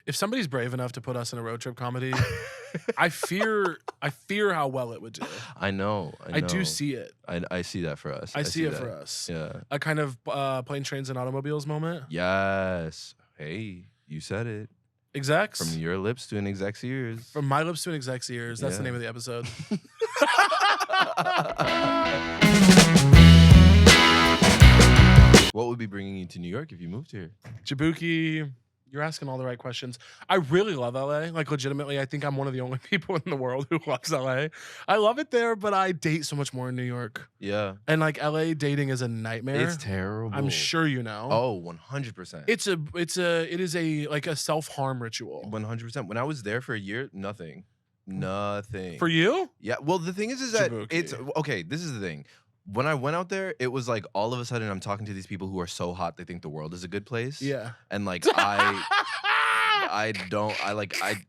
If somebody's brave enough to put us in a road trip comedy, I fear how well it would do. I know. I do see it. I see that for us. I see it that. for us. Yeah. A kind of Planes, Trains, and Automobiles moment. Yes. Hey, you said it. Execs? From your lips to an exec's ears. From my lips to an exec's ears. That's the name of the episode. What would be bringing you to New York if you moved here? Jaboukie, you're asking all the right questions. I really love LA. Like, legitimately, I think I'm one of the only people in the world who loves LA. I love it there, but I date so much more in New York. Yeah. And like LA dating is a nightmare. It's terrible. I'm sure you know. Oh, 100%. It is a self-harm ritual. 100%. When I was there for a year, nothing. For you? Yeah. Well, the thing is that Jaboukie. it's okay. This is the thing. When I went out there, it was like all of a sudden I'm talking to these people who are so hot they think the world is a good place. Yeah. And like I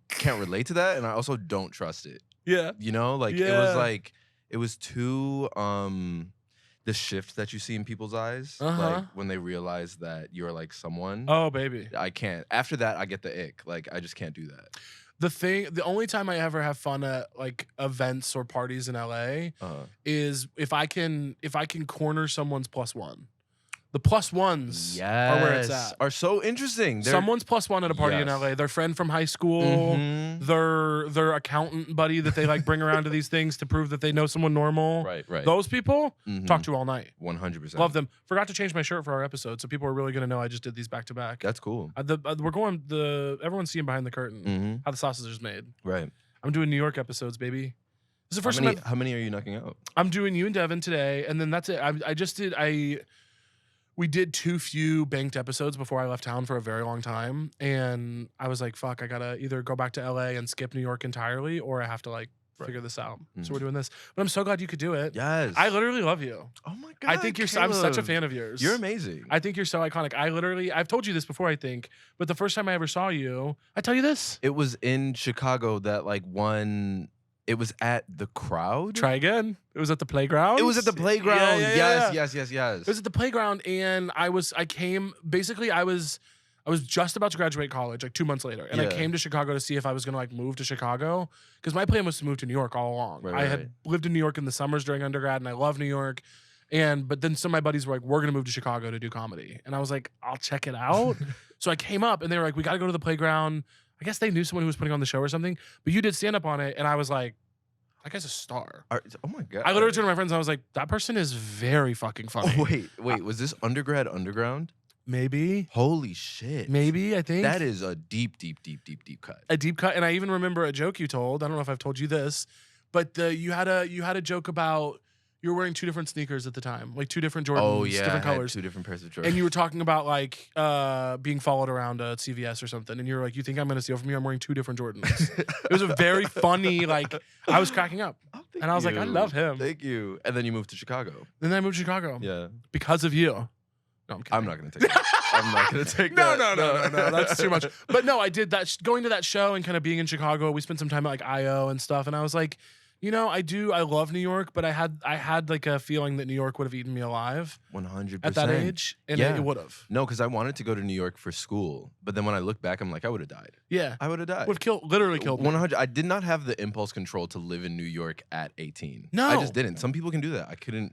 can't relate to that, and I also don't trust it. Yeah. You know, like it was too the shift that you see in people's eyes, like when they realize that you're like someone. Oh, baby. I can't. After that, I get the ick. Like I just can't do that. The only time I ever have fun at like events or parties in LA is if I can corner someone's +1. The +1s are where it's at. Are so interesting. Someone's +1 at a party in LA. Their friend from high school, their accountant buddy that they like bring around to these things to prove that they know someone normal. Right. Those people talk to all night. 100%. Love them. Forgot to change my shirt for our episode, so people are really gonna know I just did these back to back. That's cool. Everyone's seeing behind the curtain how the sausage is made. Right. I'm doing New York episodes, baby. This is the first time. How many are you knocking out? I'm doing you and Devin today, and then that's it. We did too few banked episodes before I left town for a very long time, and I was like, fuck, I gotta either go back to LA and skip New York entirely, or I have to like figure this out. So we're doing this. But I'm so glad you could do it. Yes. I literally love you. Oh my God. I think I'm such a fan of yours. You're amazing. I think you're so iconic. I've told you this before, I think, but the first time I ever saw you, I tell you this? It was in Chicago that like one. It was at the Crowd. Try again. It was at the Playground. It was at the Playground. Yeah. Yes. It was at the Playground, and I was just about to graduate college, like 2 months later, and I came to Chicago to see if I was gonna like move to Chicago, because my plan was to move to New York all along. I had lived in New York in the summers during undergrad, and I love New York. But then some of my buddies were like, we're gonna move to Chicago to do comedy, and I was like, I'll check it out. So I came up, and they were like, we got to go to the Playground. I guess they knew someone who was putting on the show or something, but you did stand up on it, and I was like, that guy's a star. Oh my God. I literally turned to my friends and I was like, that person is very fucking funny. Oh, wait. Was this underground? Maybe. Holy shit. Maybe, I think. That is a deep cut. A deep cut. And I even remember a joke you told. I don't know if I've told you this, but you had a joke about you were wearing 2 different sneakers at the time, like 2 different Jordans, different colors. 2 different pairs of Jordans. And you were talking about like being followed around at CVS or something, and you were like, "You think I'm gonna steal from you? I'm wearing 2 different Jordans." It was a very funny, like I was cracking up, and I was like, "I love him." Thank you. And then you moved to Chicago. Then I moved to Chicago. Yeah. Because of you. No, I'm kidding. I'm not gonna take that. I'm not gonna take No, that. no, that's too much. But no, I did that. Going to that show and kind of being in Chicago, we spent some time at like IO and stuff, and I was like, you know, I love New York, but I had like a feeling that New York would have eaten me alive 100% at that age, and it would have. No, because I wanted to go to New York for school, but then when I look back, I'm like, I would have died. Yeah, I would have died. Would have literally killed me. 100. I did not have the impulse control to live in New York at 18. No, I just didn't. Some people can do that. I couldn't.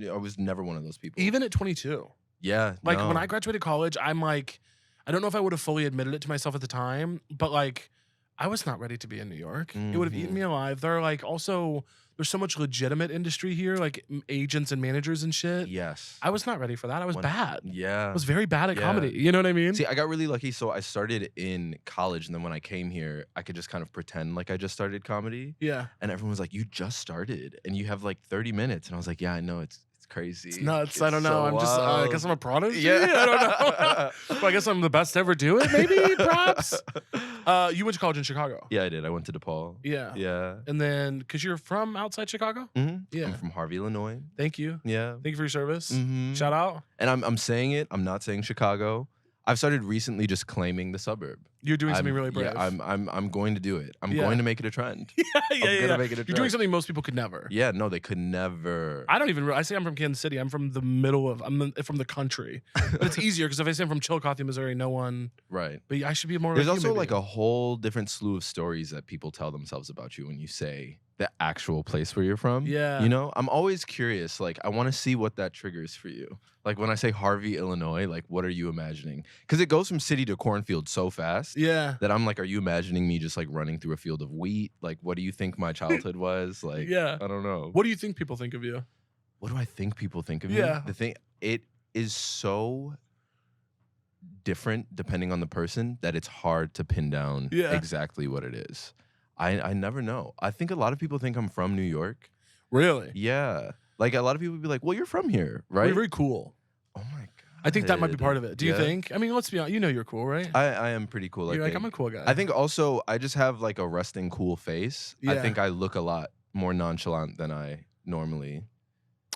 I was never one of those people. Even at 22. Yeah. Like when I graduated college, I'm like, I don't know if I would have fully admitted it to myself at the time, but like, I was not ready to be in New York. It would have eaten me alive. There are like also. There's so much legitimate industry here, like agents and managers and shit. Yes. I was not ready for that. I was bad. Yeah. I was very bad at comedy. You know what I mean? See, I got really lucky. So I started in college, and then when I came here, I could just kind of pretend like I just started comedy. Yeah. And everyone was like, you just started, and you have like 30 minutes. And I was like, yeah, I know. It's crazy. It's nuts. I don't know. I'm just, I guess I'm a prodigy. Yeah. I don't know. Well, I guess I'm the best to ever do it, maybe, perhaps. You went to college in Chicago. Yeah, I did. I went to DePaul. Yeah. Yeah. And then, because you're from outside Chicago? Yeah. I'm from Harvey, Illinois. Thank you. Yeah. Thank you for your service. Shout out. And I'm saying it. I'm not saying Chicago. I've started recently just claiming the suburb. You're doing something really brave. Yeah, I'm going to do it. I'm going to make it a trend. I'm gonna make it a trend. You're doing something most people could never. Yeah, no, they could never. I say I'm from Kansas City. I'm from the middle of. I'm from the country. But it's easier because if I say I'm from Chillicothe, Missouri, no one. Right. But I should be more. There's like also like a whole different slew of stories that people tell themselves about you when you say the actual place where you're from. Yeah. You know, I'm always curious. Like, I want to see what that triggers for you. Like when I say Harvey, Illinois, like what are you imagining? Because it goes from city to cornfield so fast. Yeah. That I'm like, are you imagining me just like running through a field of wheat? Like, what do you think my childhood was? Like, yeah. I don't know. What do you think people think of you? What do I think people think of me? The thing, it is so different depending on the person that it's hard to pin down exactly what it is. I never know. I think a lot of people think I'm from New York. Really? Yeah. Like a lot of people would be like, well, you're from here, right? Well, you're very cool. Oh my God. I think that might be part of it. Do you think? I mean, let's be honest. You know you're cool, right? I am pretty cool. You're like, I'm a cool guy. I think also I just have like a resting cool face. Yeah. I think I look a lot more nonchalant than I normally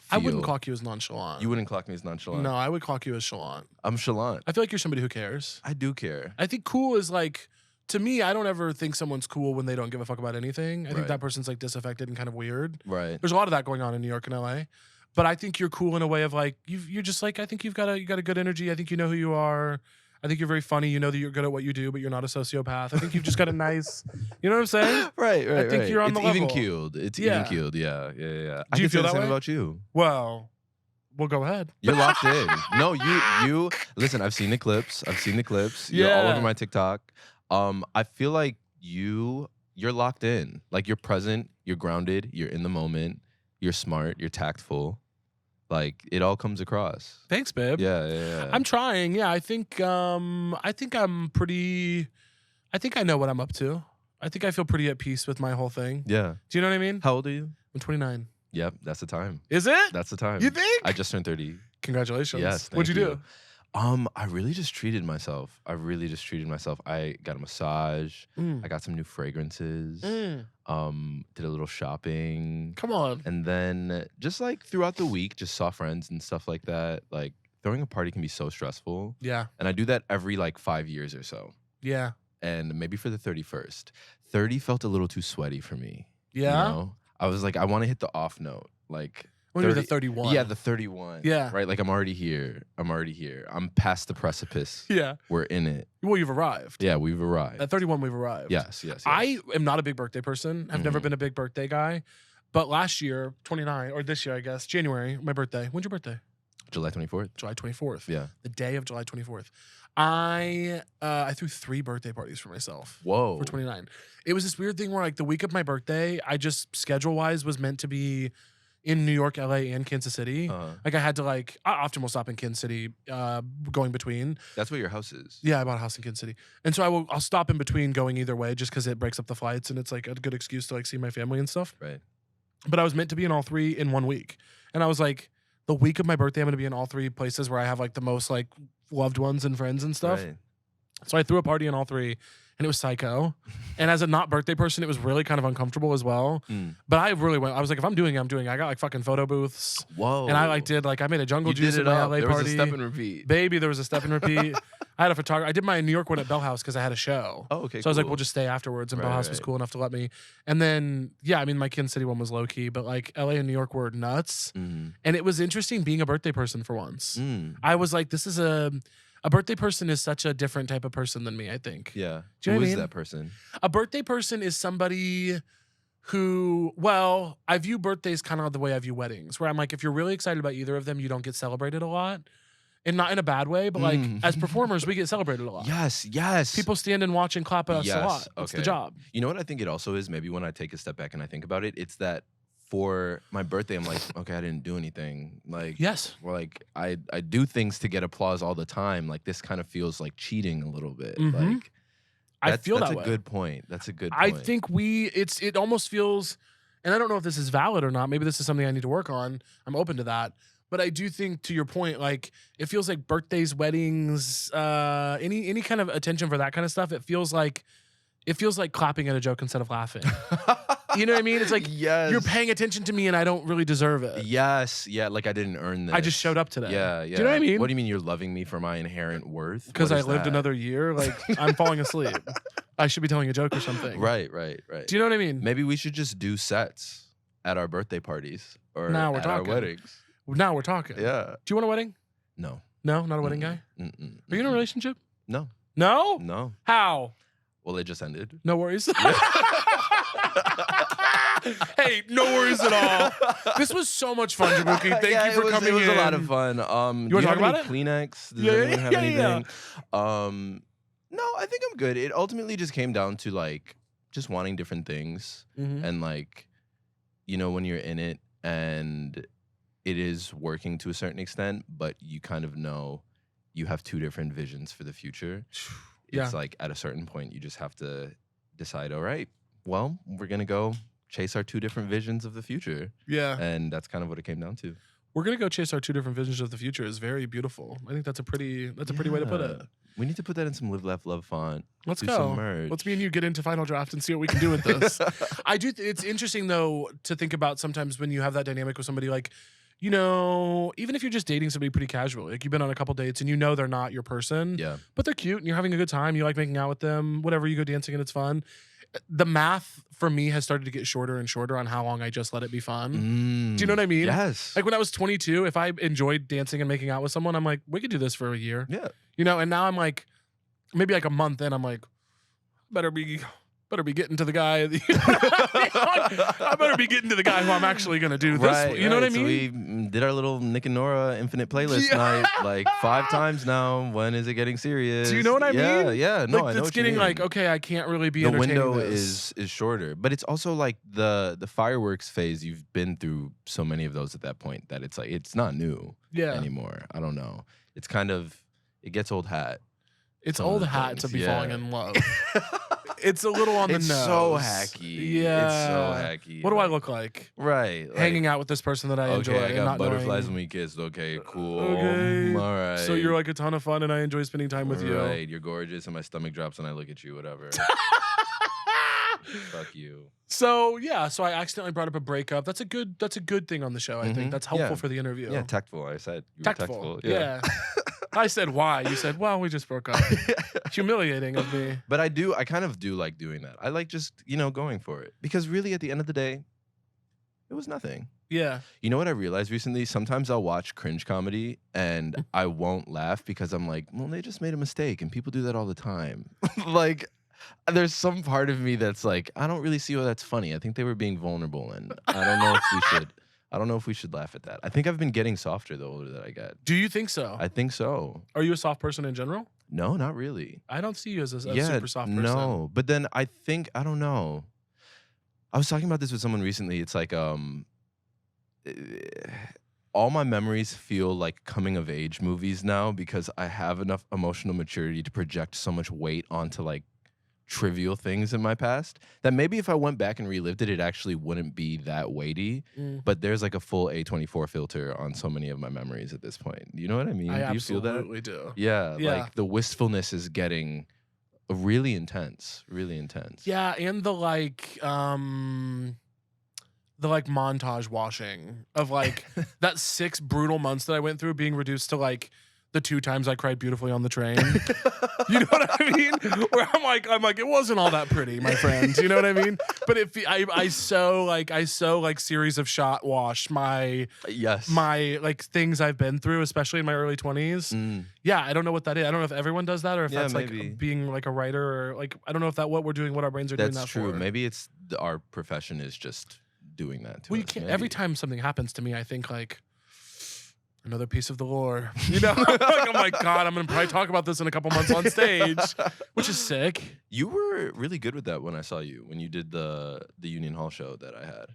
feel. I wouldn't clock you as nonchalant. You wouldn't clock me as nonchalant? No, I would clock you as chalant. I'm chalant. I feel like you're somebody who cares. I do care. I think cool is like, to me, I don't ever think someone's cool when they don't give a fuck about anything. I think that person's like disaffected and kind of weird. Right. There's a lot of that going on in New York and LA. But I think you're cool in a way of like, you're just like, I think you got a good energy. I think you know who you are. I think you're very funny. You know that you're good at what you do, but you're not a sociopath. I think you've just got a nice, you know what I'm saying? Right. I think you're on the level. It's even keeled. It's even keeled. Yeah. Do you feel that way about you? Well, go ahead. You're locked in. No, you listen, I've seen the clips. You're all over my TikTok. I feel like you're locked in. Like you're present, you're grounded, you're in the moment, you're smart, you're tactful. Like it all comes across. Thanks, babe. Yeah. I'm trying. Yeah, I think I'm pretty. I think I know what I'm up to. I think I feel pretty at peace with my whole thing. Yeah. Do you know what I mean? How old are you? I'm 29. Yep, that's the time. Is it? That's the time. You think? I just turned 30. Congratulations. Yes. What'd you do? I really just treated myself. I got a massage. I got some new fragrances. Did a little shopping. Come on. And then just like throughout the week, just saw friends and stuff like that. Like throwing a party can be so stressful. Yeah. And I do that every like 5 years or so. Yeah. And maybe for the 31st. 30 felt a little too sweaty for me. Yeah. You know? I was like, I want to hit the off note. Like when you're the 31. Yeah, the 31. Yeah. Right? Like I'm already here. I'm past the precipice. Yeah. We're in it. Well, you've arrived. Yeah, we've arrived. At 31, we've arrived. Yes. I am not a big birthday person. I've never been a big birthday guy. But last year, 29, or this year, I guess, January, my birthday. When's your birthday? July 24th. July 24th. Yeah. The day of July 24th. I threw 3 birthday parties for myself. Whoa. For 29. It was this weird thing where like the week of my birthday, I just schedule-wise was meant to be in New York, LA, and Kansas City. Like I had to I often will stop in Kansas City going between. That's where your house is. Yeah, I bought a house in Kansas City. And so I'll stop in between going either way just because it breaks up the flights and it's like a good excuse to like see my family and stuff. Right. But I was meant to be in all 3 in 1 week. And I was like, the week of my birthday, I'm going to be in all 3 places where I have like the most like loved ones and friends and stuff. Right. So I threw a party in all 3 and it was psycho. And as a not birthday person, it was really kind of uncomfortable as well. But I really went, I was like, if I'm doing it, I'm doing it. I got like fucking photo booths. Whoa. And I made a jungle juice at my LA there party. Was a step and repeat. Baby, there was a step and repeat. I had a photographer. I did my New York one at Bell House because I had a show. Oh, okay. So I was like, we'll just stay afterwards. And Bell House was cool enough to let me. And then, yeah, I mean, my Kansas City one was low key, but like LA and New York were nuts. And it was interesting being a birthday person for once. I was like, this is a birthday person is such a different type of person than me, I think. Yeah. Do you know what I mean? Who is that person? A birthday person is somebody who, well, I view birthdays kind of the way I view weddings, where I'm like, if you're really excited about either of them, you don't get celebrated a lot. And not in a bad way, but like as performers, we get celebrated a lot. Yes. People stand and watch and clap at us a lot. It's the job. You know what I think it also is? Maybe when I take a step back and I think about it, it's that for my birthday, I'm like, okay, I didn't do anything. Like, yes. Or like I do things to get applause all the time. Like this kind of feels like cheating a little bit. Like I feel that way. That's a good point. That's a good point. I think it almost feels, and I don't know if this is valid or not. Maybe this is something I need to work on. I'm open to that. But I do think, to your point, like it feels like birthdays, weddings, any kind of attention for that kind of stuff. It feels like clapping at a joke instead of laughing. You know what I mean? It's like, yes. you're paying attention to me and I don't really deserve it. Yes. Yeah. Like I didn't earn this. I just showed up today. Yeah. Yeah. Do you know what I mean? What do you mean you're loving me for my inherent worth? Because I lived another year. Like, I'm falling asleep. I should be telling a joke or something. Right. Do you know what I mean? Maybe we should just do sets at our birthday parties or now we're at talking. our weddings. Now we're talking. Yeah. Do you want a wedding? No. No? Not a wedding guy? Are you in a relationship? No. No? No. How? Well, it just ended. No worries. Hey, no worries at all. This was so much fun, Jaboukie. Thank you for coming in. It was a lot of fun. You want to talk about it? Kleenex? Does anyone have anything? No, I think I'm good. It ultimately just came down to like just wanting different things and like, you know, when you're in it and it is working to a certain extent, but you kind of know you have two different visions for the future. It's like at a certain point, you just have to decide, all right, well, we're going to go chase our two different visions of the future. Yeah. And that's kind of what it came down to. We're going to go chase our two different visions of the future is very beautiful. I think that's a pretty way to put it. We need to put that in some Live, Laugh, Love font. Let's go. Let's me and you get into Final Draft and see what we can do with this. It's interesting, though, to think about sometimes when you have that dynamic with somebody like, you know, even if you're just dating somebody pretty casually, like you've been on a couple dates and you know they're not your person, but they're cute and you're having a good time, you like making out with them, whatever, you go dancing and it's fun. The math for me has started to get shorter and shorter on how long I just let it be fun. Do you know what I mean? Yes. Like when I was 22, if I enjoyed dancing and making out with someone, I'm like, we could do this for a year. Yeah. You know, and now I'm like, maybe like a month in, I'm like, better be getting to the guy. I better be getting to the guy who I'm actually gonna do this with. You know what I mean? So we did our little Nick and Nora infinite playlist night like 5 times now. When is it getting serious? Do you know what I mean? Yeah. No, like, I know. It's getting like, okay, I can't really be. The window is shorter, but it's also like the fireworks phase. You've been through so many of those at that point that it's like it's not new anymore. I don't know. It's kind of it gets old hat. It's old hat to be falling in love. It's a little on the nose. It's so hacky. Yeah. It's so hacky. What do I look like? Right. Like, hanging out with this person that I enjoy. Okay, I got not butterflies knowing. when we kissed. Okay, cool. Okay. All right. So you're like a ton of fun and I enjoy spending time with you. Right. You're gorgeous and my stomach drops when I look at you, whatever. Fuck you. So yeah, so I accidentally brought up a breakup. That's a good thing on the show, I think. That's helpful for the interview. Yeah, tactful. I said you were tactful. Yeah. I said why? You said, well, we just broke up. Humiliating of me. But I kind of do like doing that. I like just, you know, going for it. Because really at the end of the day, it was nothing. Yeah. You know what I realized recently? Sometimes I'll watch cringe comedy and I won't laugh because I'm like, well, they just made a mistake and people do that all the time. Like there's some part of me that's like, I don't really see why that's funny. I think they were being vulnerable and I don't know if we should laugh at that. I think I've been getting softer the older that I get. Do you think so? I think so. Are you a soft person in general? No, not really. I don't see you as a super soft person. No, but then I think, I don't know. I was talking about this with someone recently. It's like, all my memories feel like coming of age movies now because I have enough emotional maturity to project so much weight onto like trivial things in my past that maybe if I went back and relived it, it actually wouldn't be that weighty. But there's like a full A24 filter on so many of my memories at this point. You know what I mean? I do you feel that? absolutely do. Yeah, like the wistfulness is getting really intense, really intense. Yeah, and the like montage washing of like that 6 brutal months that I went through being reduced to like the 2 times I cried beautifully on the train. You know what I mean? Where I'm like, it wasn't all that pretty, my friends. You know what I mean? But I so series of shot wash my like things I've been through, especially in my early 20s. Yeah, I don't know what that is. I don't know if everyone does that or if that's maybe. Like being like a writer or like I don't know if what we're doing, what our brains are doing that for. That's true. Maybe it's our profession is just doing that to us. You can't. Every time something happens to me, I think like. Another piece of the lore, you know. Like, oh my god, I'm gonna probably talk about this in a couple months on stage, which is sick. You were really good with that when I saw you when you did the Union Hall show that I had.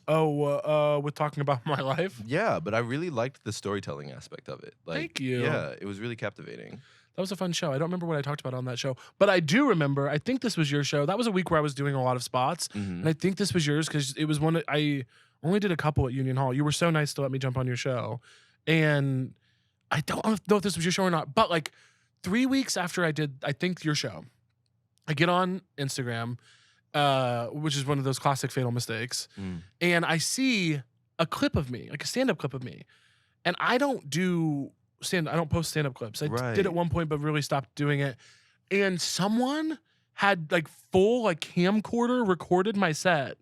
Oh, with talking about my life. Yeah, but I really liked the storytelling aspect of it. Like, thank you. Yeah, it was really captivating. That was a fun show. I don't remember what I talked about on that show, but I do remember. I think this was your show. That was a week where I was doing a lot of spots, and I think this was yours because it was one that I only did a couple at Union Hall. You were so nice to let me jump on your show. And I don't know if this was your show or not, but like 3 weeks after I did, I think your show, I get on Instagram which is one of those classic fatal mistakes. And I see a clip of me, like a stand-up clip of me. And I don't post stand-up clips. I did at one point, but really stopped doing it. And someone had like full like camcorder recorded my set,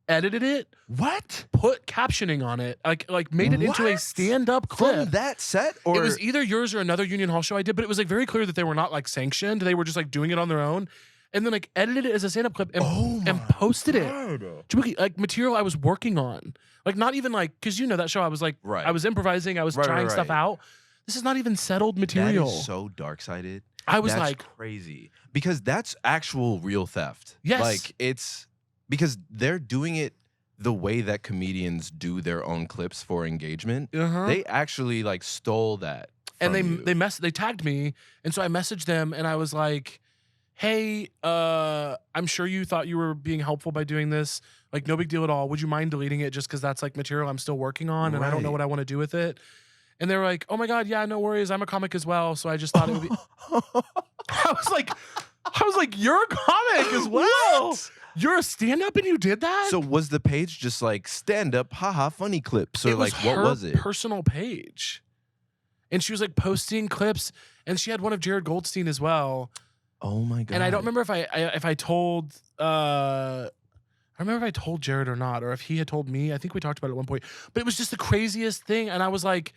edited it. What? Put captioning on it. Like made it into a stand-up clip. From that set? Or it was either yours or another Union Hall show I did, but it was like very clear that they were not like sanctioned. They were just like doing it on their own. And then like edited it as a stand-up clip and posted it. Jaboukie, like material I was working on. Like not even like, because you know that show I was like, I was improvising, I was trying stuff out. This is not even settled material. That is so dark-sided. I was that's like crazy. Because that's actual real theft. Yes. Like it's because they're doing it the way that comedians do their own clips for engagement. They actually like stole that. And they tagged me. And so I messaged them and I was like, hey, I'm sure you thought you were being helpful by doing this. Like, no big deal at all. Would you mind deleting it just because that's like material I'm still working on and I don't know what I want to do with it? And they were like, oh my God, yeah, no worries. I'm a comic as well. So I just thought it would be. I was like, you're a comic as well. What? You're a stand-up and you did that? So was the page just like stand-up, haha, funny clips? Or like, what was it? Personal page. And she was like posting clips and she had one of Jared Goldstein as well. Oh my God. And I don't remember if I told I don't remember if I told Jared or not, or if he had told me. I think we talked about it at one point. But it was just the craziest thing. And I was like,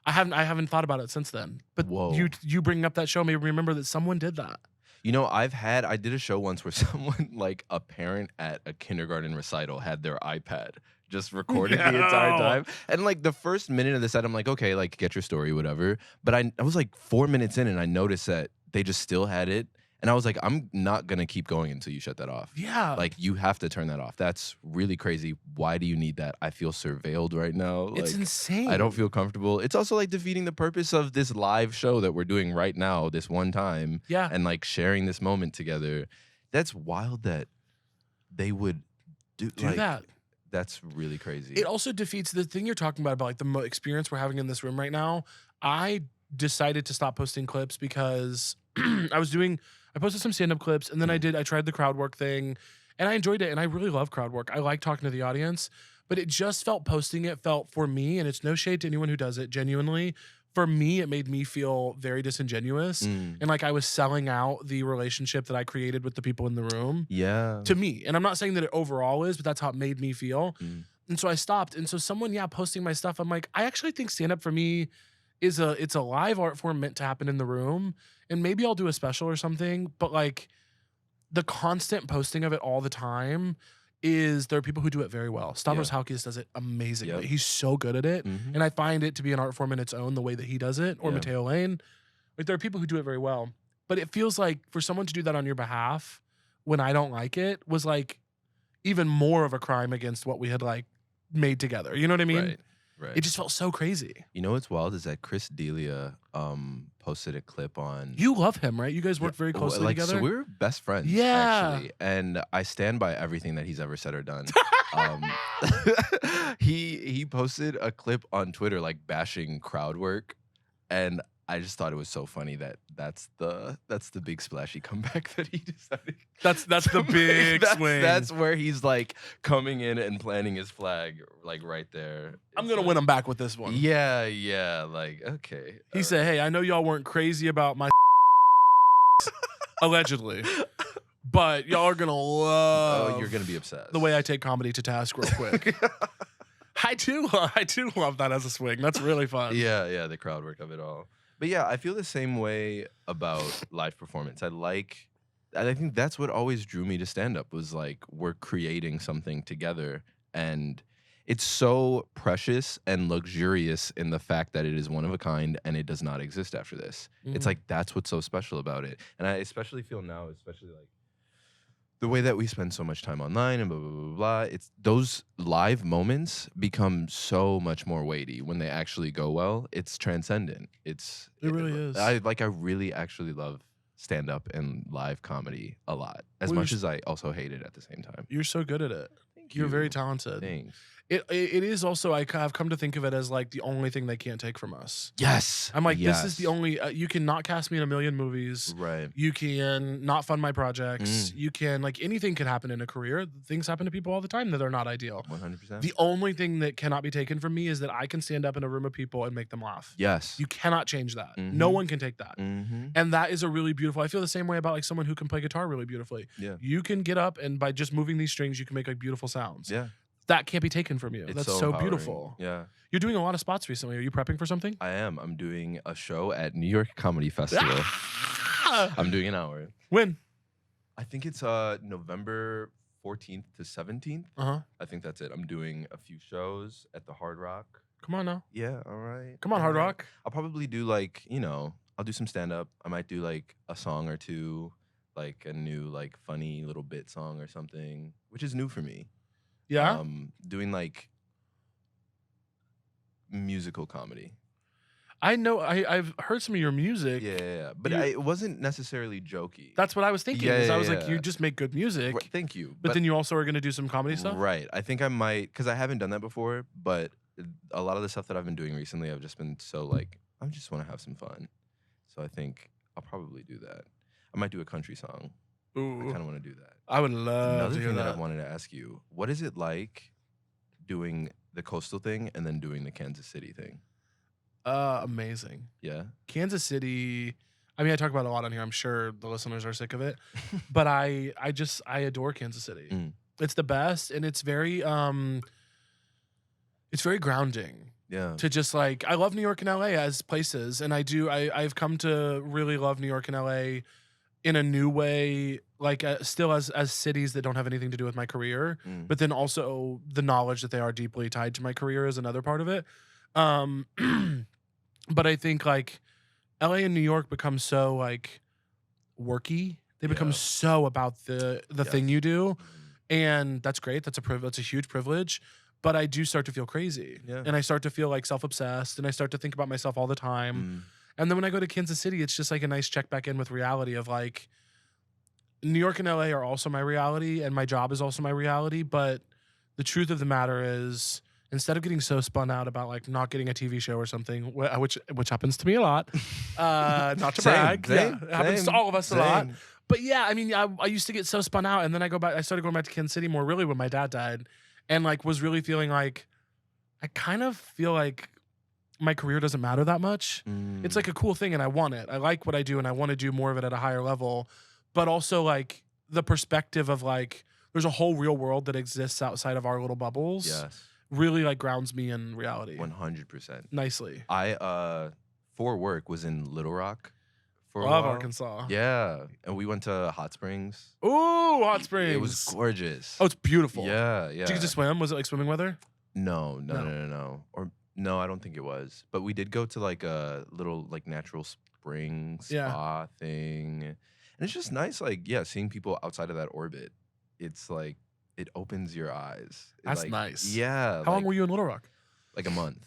I haven't thought about it since then. But you bringing up that show made me remember that someone did that. You know, I did a show once where someone, like a parent at a kindergarten recital, had their iPad just recorded the entire time. And like the first minute of the set, I'm like, okay, like get your story, whatever. But I was like 4 minutes in and I noticed that they just still had it. And I was like, I'm not going to keep going until you shut that off. Yeah. Like, you have to turn that off. That's really crazy. Why do you need that? I feel surveilled right now. It's like, insane. I don't feel comfortable. It's also like defeating the purpose of this live show that we're doing right now, this one time. Yeah. And like sharing this moment together. That's wild that they would do like, that. That's really crazy. It also defeats the thing you're talking about like the experience we're having in this room right now. I decided to stop posting clips because I posted some stand-up clips and then I tried the crowd work thing and I enjoyed it and I really love crowd work. I like talking to the audience, but it just posting it felt for me, and it's no shade to anyone who does it, genuinely. For me, it made me feel very disingenuous and like I was selling out the relationship that I created with the people in the room. Yeah. To me. And I'm not saying that it overall is, but that's how it made me feel. And so I stopped. And so someone, posting my stuff, I'm like, I actually think stand-up for me it's a live art form meant to happen in the room. And maybe I'll do a special or something, but like the constant posting of it all the time there are people who do it very well. Stavros Halkias does it amazingly. He's so good at it. And I find it to be an art form in its own, the way that he does it, or Mateo Lane. Like there are people who do it very well. But it feels like for someone to do that on your behalf when I don't like it was like even more of a crime against what we had like made together. You know what I mean? Right. It just felt so crazy. You know what's wild is that Chris D'Elia posted a clip on. You love him, right? You guys work very closely together. So we're best friends, actually, and I stand by everything that he's ever said or done. He posted a clip on Twitter like bashing crowd work, and I just thought it was so funny that that's the big splashy comeback that he decided. That's the big swing. That's where he's like coming in and planting his flag like right there. I'm gonna win him back with this one. Yeah. Like okay. He said, "Hey, I know y'all weren't crazy about my allegedly, but y'all are gonna love. Oh, you're gonna be obsessed. The way I take comedy to task real quick." I do love that as a swing. That's really fun. Yeah, the crowd work of it all. But yeah, I feel the same way about live performance. I think that's what always drew me to stand-up was like we're creating something together. And it's so precious and luxurious in the fact that it is one of a kind and it does not exist after this. It's like that's what's so special about it. And I especially feel now, especially like the way that we spend so much time online and blah, blah, blah, blah, it's those live moments become so much more weighty when they actually go well. It's transcendent. It really is. I really actually love stand-up and live comedy a lot, as much as I also hate it at the same time. You're so good at it. You're very talented. Thanks. It is also, I've come to think of it as like the only thing they can't take from us. Yes. I'm like, yes. this is the only, you can not cast me in a million movies. Right. You can not fund my projects. You can, like, anything could happen in a career. Things happen to people all the time that are not ideal. 100%. The only thing that cannot be taken from me is that I can stand up in a room of people and make them laugh. Yes. You cannot change that. No one can take that. And that is a really beautiful, I feel the same way about like someone who can play guitar really beautifully. Yeah. You can get up and by just moving these strings, you can make like beautiful sounds. Yeah. That can't be taken from you. It's That's so so empowering. beautiful. Yeah. You're doing a lot of spots recently. Are you prepping for something? I am. I'm doing a show at New York Comedy Festival. I'm doing an hour. When? I think it's November 14th to 17th. I think that's it. I'm doing a few shows at the Hard Rock. Come on now. Yeah, all right. Come on, Hard Rock. I'll probably do like, I'll do some stand-up. I might do like a song or two, like a new like funny little bit song or something, which is new for me. Yeah. Doing like musical comedy. I know. I've heard some of your music. Yeah. But it wasn't necessarily jokey. That's what I was thinking. I was like, you just make good music. Right, thank you. But then you also are going to do some comedy stuff? Right. I think I might, because I haven't done that before, but a lot of the stuff that I've been doing recently, I've just been so like, I just want to have some fun. So I think I'll probably do that. I might do a country song. Ooh. I kind of want to do that. I would love Another to hear thing that that. I wanted to ask you, what is it like doing the coastal thing and then doing the Kansas City thing? Amazing. Yeah. Kansas City. I mean, I talk about it a lot on here. I'm sure the listeners are sick of it, but I adore Kansas City. It's the best, and it's very grounding. Yeah. To just like, I love New York and LA as places, and I've come to really love New York and LA in a new way, like still as cities that don't have anything to do with my career, but then also the knowledge that they are deeply tied to my career is another part of it. But I think like LA and New York become so like worky. They become so about the thing you do, and that's great. That's a huge privilege. But I do start to feel crazy, and I start to feel like self-obsessed, and I start to think about myself all the time. And then when I go to Kansas City, it's just like a nice check back in with reality of like, New York and LA are also my reality, and my job is also my reality. But the truth of the matter is, instead of getting so spun out about like not getting a TV show or something, which happens to me a lot, not to brag, it happens to all of us a lot. But yeah, I mean, I used to get so spun out, and then I started going back to Kansas City more really when my dad died. And like was really feeling like I kind of feel like my career doesn't matter that much. It's like a cool thing and I want it. I like what I do and I want to do more of it at a higher level. But also like the perspective of like there's a whole real world that exists outside of our little bubbles. Yes. Really like grounds me in reality. 100%. Nicely. I for work was in Little Rock for a Love while. Arkansas. Yeah. And we went to Hot Springs. Ooh, Hot Springs. It was gorgeous. Oh, it's beautiful. Yeah. Did you get to swim? Was it like swimming weather? No. Or no, I don't think it was. But we did go to like a little like natural spring spa thing. And it's just nice, like, seeing people outside of that orbit. It's like it opens your eyes. That's nice. Yeah. How long were you in Little Rock? Like a month.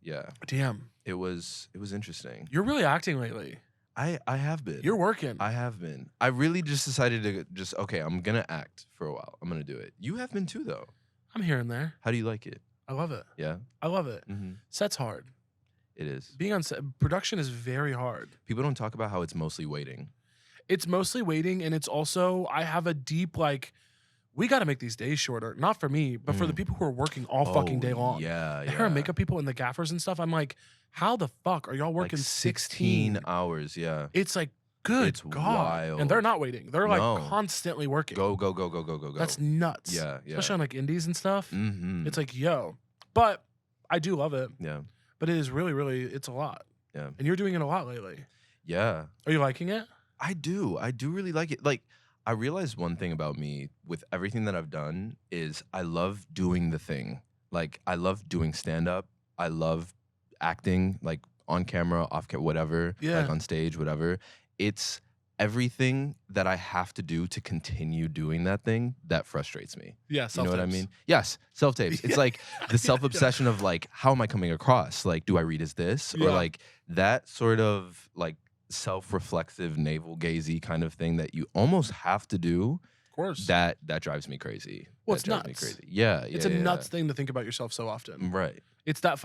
Yeah. Damn. It was interesting. You're really acting lately. I have been. You're working. I have been. I really just decided to okay, I'm going to act for a while. I'm going to do it. You have been too, though. I'm here and there. How do you like it? I love it. Yeah? I love it. Set's hard. It is. Being on set, production is very hard. People don't talk about how it's mostly waiting. It's mostly waiting, and it's also, I have a deep, like, we got to make these days shorter. Not for me, but for the people who are working all fucking day long. Yeah, The hair and makeup people and the gaffers and stuff, I'm like, how the fuck are y'all working like 16 hours? Yeah. It's like, good It's God. wild. And they're not waiting. They're like constantly working. Go. That's nuts. Yeah. Especially on like indies and stuff. Mm-hmm. It's like, yo. But I do love it. Yeah. But it is really, really, it's a lot. Yeah. And you're doing it a lot lately. Yeah. Are you liking it? I do really like it. Like, I realized one thing about me with everything that I've done is I love doing the thing. Like, I love doing stand-up. I love acting, like, on camera, off camera, whatever. Yeah. Like, on stage, whatever. It's everything that I have to do to continue doing that thing that frustrates me. Yeah, You know what I mean? Yes, self-tapes. It's like the self-obsession of, like, how am I coming across? Like, do I read as this? Or, like, that sort of, like, self-reflexive, navel-gazy kind of thing that you almost have to do. Of course. That drives me crazy. Well, that it's drives nuts. Me crazy. Yeah, it's a nuts thing to think about yourself so often. Right. It's that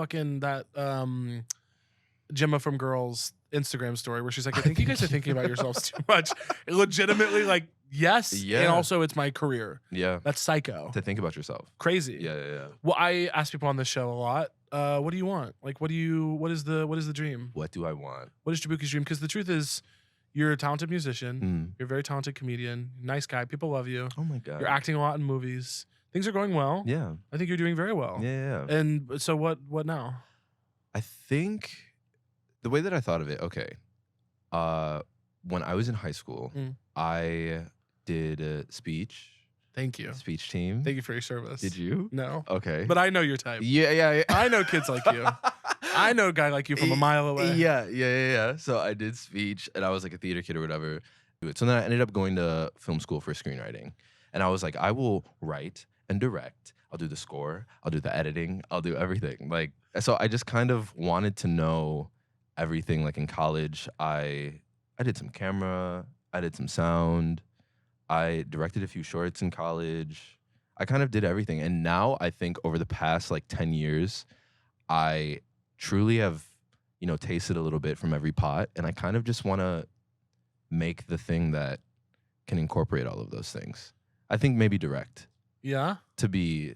Gemma from Girls Instagram story where she's like, I think you guys are thinking about yourselves too much. Legitimately, like, yes. Yeah. And also it's my career. Yeah. That's psycho. To think about yourself. Crazy. Yeah. Well, I ask people on this show a lot, what do you want? Like, what is the dream? What do I want? What is Jaboukie's dream? Because the truth is, you're a talented musician. You're a very talented comedian. Nice guy. People love you. Oh my God. You're acting a lot in movies. Things are going well. Yeah. I think you're doing very well. Yeah. And so what now? I think the way that I thought of it, okay. When I was in high school, I did a speech. Thank you. Speech team. Thank you for your service. Did you? No. Okay. But I know your type. Yeah. I know kids like you. I know a guy like you from a mile away. Yeah. So I did speech, and I was like a theater kid or whatever. So then I ended up going to film school for screenwriting. And I was like, I will write and direct. I'll do the score. I'll do the editing. I'll do everything. Like, so I just kind of wanted to know everything. Like in college, I did some camera. I did some sound. I directed a few shorts in college. I kind of did everything. And now I think over the past like 10 years, I truly have, tasted a little bit from every pot. And I kind of just want to make the thing that can incorporate all of those things. I think maybe direct. Yeah. To be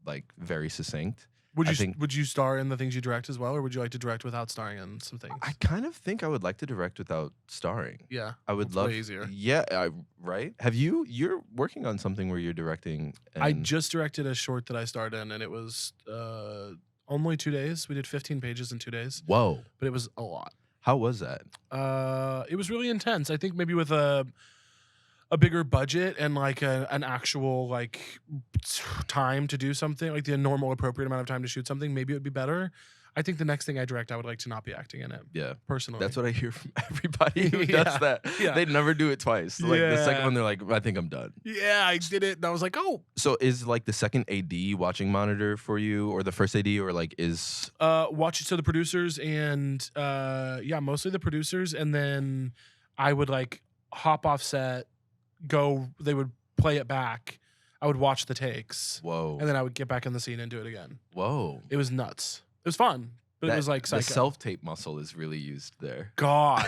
like very succinct. Would you star in the things you direct as well, or would you like to direct without starring in some things? I kind of think I would like to direct without starring. Yeah. I would love. Way easier. Yeah, right? You're working on something where you're directing. I just directed a short that I starred in, and it was only 2 days. We did 15 pages in 2 days. Whoa. But it was a lot. How was that? It was really intense. I think maybe with a bigger budget and like an actual like time to do something, like the normal appropriate amount of time to shoot something, maybe it would be better. I think the next thing I direct, I would like to not be acting in it. Yeah. Personally. That's what I hear from everybody who does that. Yeah. They never do it twice. Like the second one, they're like, I think I'm done. Yeah, I did it. And I was like, oh. So is like the second AD watching monitor for you, or the first AD, or like is so the producers and mostly the producers, and then I would like hop off set, they would play it back. I would watch the takes. Whoa. And then I would get back in the scene and do it again. Whoa. It was nuts. It was fun, but it was like psycho. The self-tape muscle is really used there. God.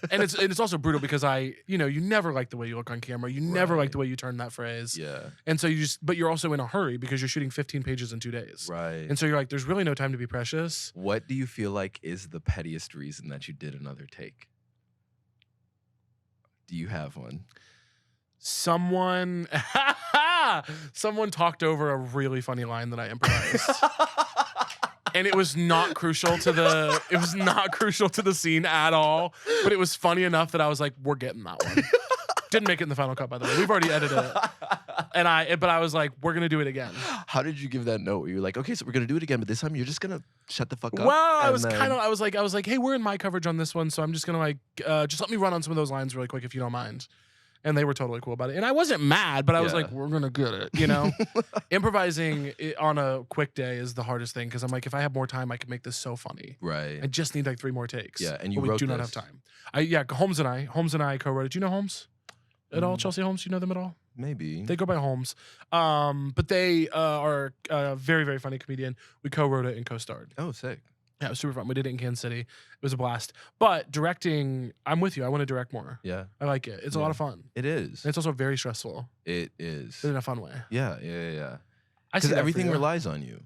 and it's also brutal because you never like the way you look on camera. You never like the way you turn that phrase. Yeah. And so but you're also in a hurry because you're shooting 15 pages in 2 days. Right. And so you're like, there's really no time to be precious. What do you feel like is the pettiest reason that you did another take? Do you have one? Someone talked over a really funny line that I improvised. And it was not crucial to the scene at all, but it was funny enough that I was like, we're getting that one. Didn't make it in the final cut, by the way. We've already edited it. But I was like, we're gonna do it again. How did you give that note? Were you like, okay, so we're gonna do it again, but this time you're just gonna shut the fuck up? Well, I was like, hey, we're in my coverage on this one, so I'm just gonna like, just let me run on some of those lines really quick if you don't mind. And they were totally cool about it. And I wasn't mad, but I was like, we're going to get it, Improvising on a quick day is the hardest thing because I'm like, if I have more time, I could make this so funny. Right. I just need like 3 more takes. Yeah, and we do not have time. Holmes and I co-wrote it. Do you know Holmes at all? Chelsea Holmes? Do you know them at all? Maybe. They go by Holmes. But they are a very, very funny comedian. We co-wrote it and co-starred. Oh, sick. Yeah, it was super fun. We did it in Kansas City. It was a blast. But directing, I'm with you. I want to direct more. Yeah. I like it. It's a lot of fun. It is. And it's also very stressful. It is. But in a fun way. Yeah. Because everything relies on you.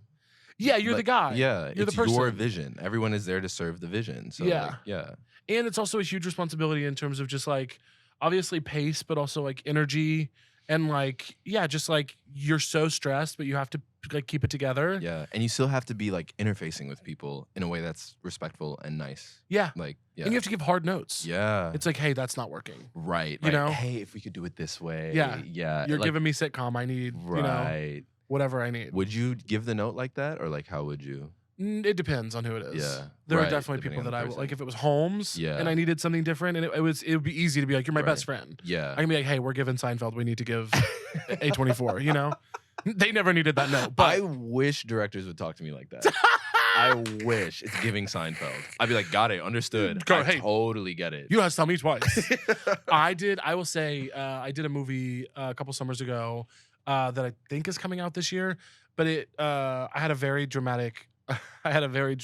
Yeah, you're the guy. Yeah, you're the person. It's your vision. Everyone is there to serve the vision. So yeah. And it's also a huge responsibility in terms of just like, obviously pace, but also like energy. And like, just like you're so stressed, but you have to like keep it together. Yeah. And you still have to be like interfacing with people in a way that's respectful and nice. Yeah. Like, and you have to give hard notes. Yeah. It's like, hey, that's not working. Right. You know? Hey, if we could do it this way. Yeah. Yeah. You're like, giving me sitcom. I need, whatever I need. Would you give the note like that? Or like, how would you? It depends on who it is. Yeah, there are definitely people that I like. If it was Holmes, and I needed something different, and it would be easy to be like, "You're my best friend." Yeah, I can be like, "Hey, we're giving Seinfeld. We need to give A24." They never needed that note. But I wish directors would talk to me like that. I wish. It's giving Seinfeld. I'd be like, got it, understood. I totally get it. You don't have to tell me twice. I will say, I did a movie a couple summers ago that I think is coming out this year, but I had a very dramatic. I had a very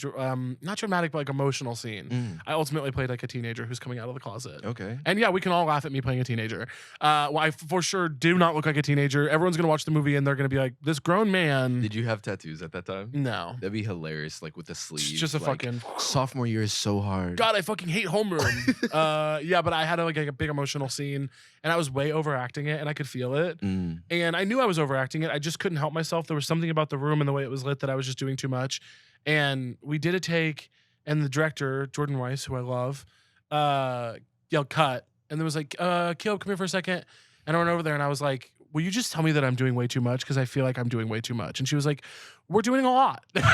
not dramatic, but like emotional scene. I ultimately played like a teenager who's coming out of the closet. Okay. And yeah, we can all laugh at me playing a teenager. Well, I for sure do not look like a teenager. Everyone's gonna watch the movie and they're gonna be like, "This grown man." Did you have tattoos at that time? No. That'd be hilarious, like with the sleeves. It's just a like, fucking sophomore year is so hard. God, I fucking hate homeroom. Yeah, but I had like a big emotional scene, and I was way overacting it, and I could feel it. And I knew I was overacting it. I just couldn't help myself. There was something about the room and the way it was lit that I was just doing too much. And we did a take, and the director, Jordan Weiss, who I love, yelled cut. And there was like, Caleb, come here for a second. And I went over there and I was like, will you just tell me that I'm doing way too much? Because I feel like I'm doing way too much. And she was like, we're doing a lot. And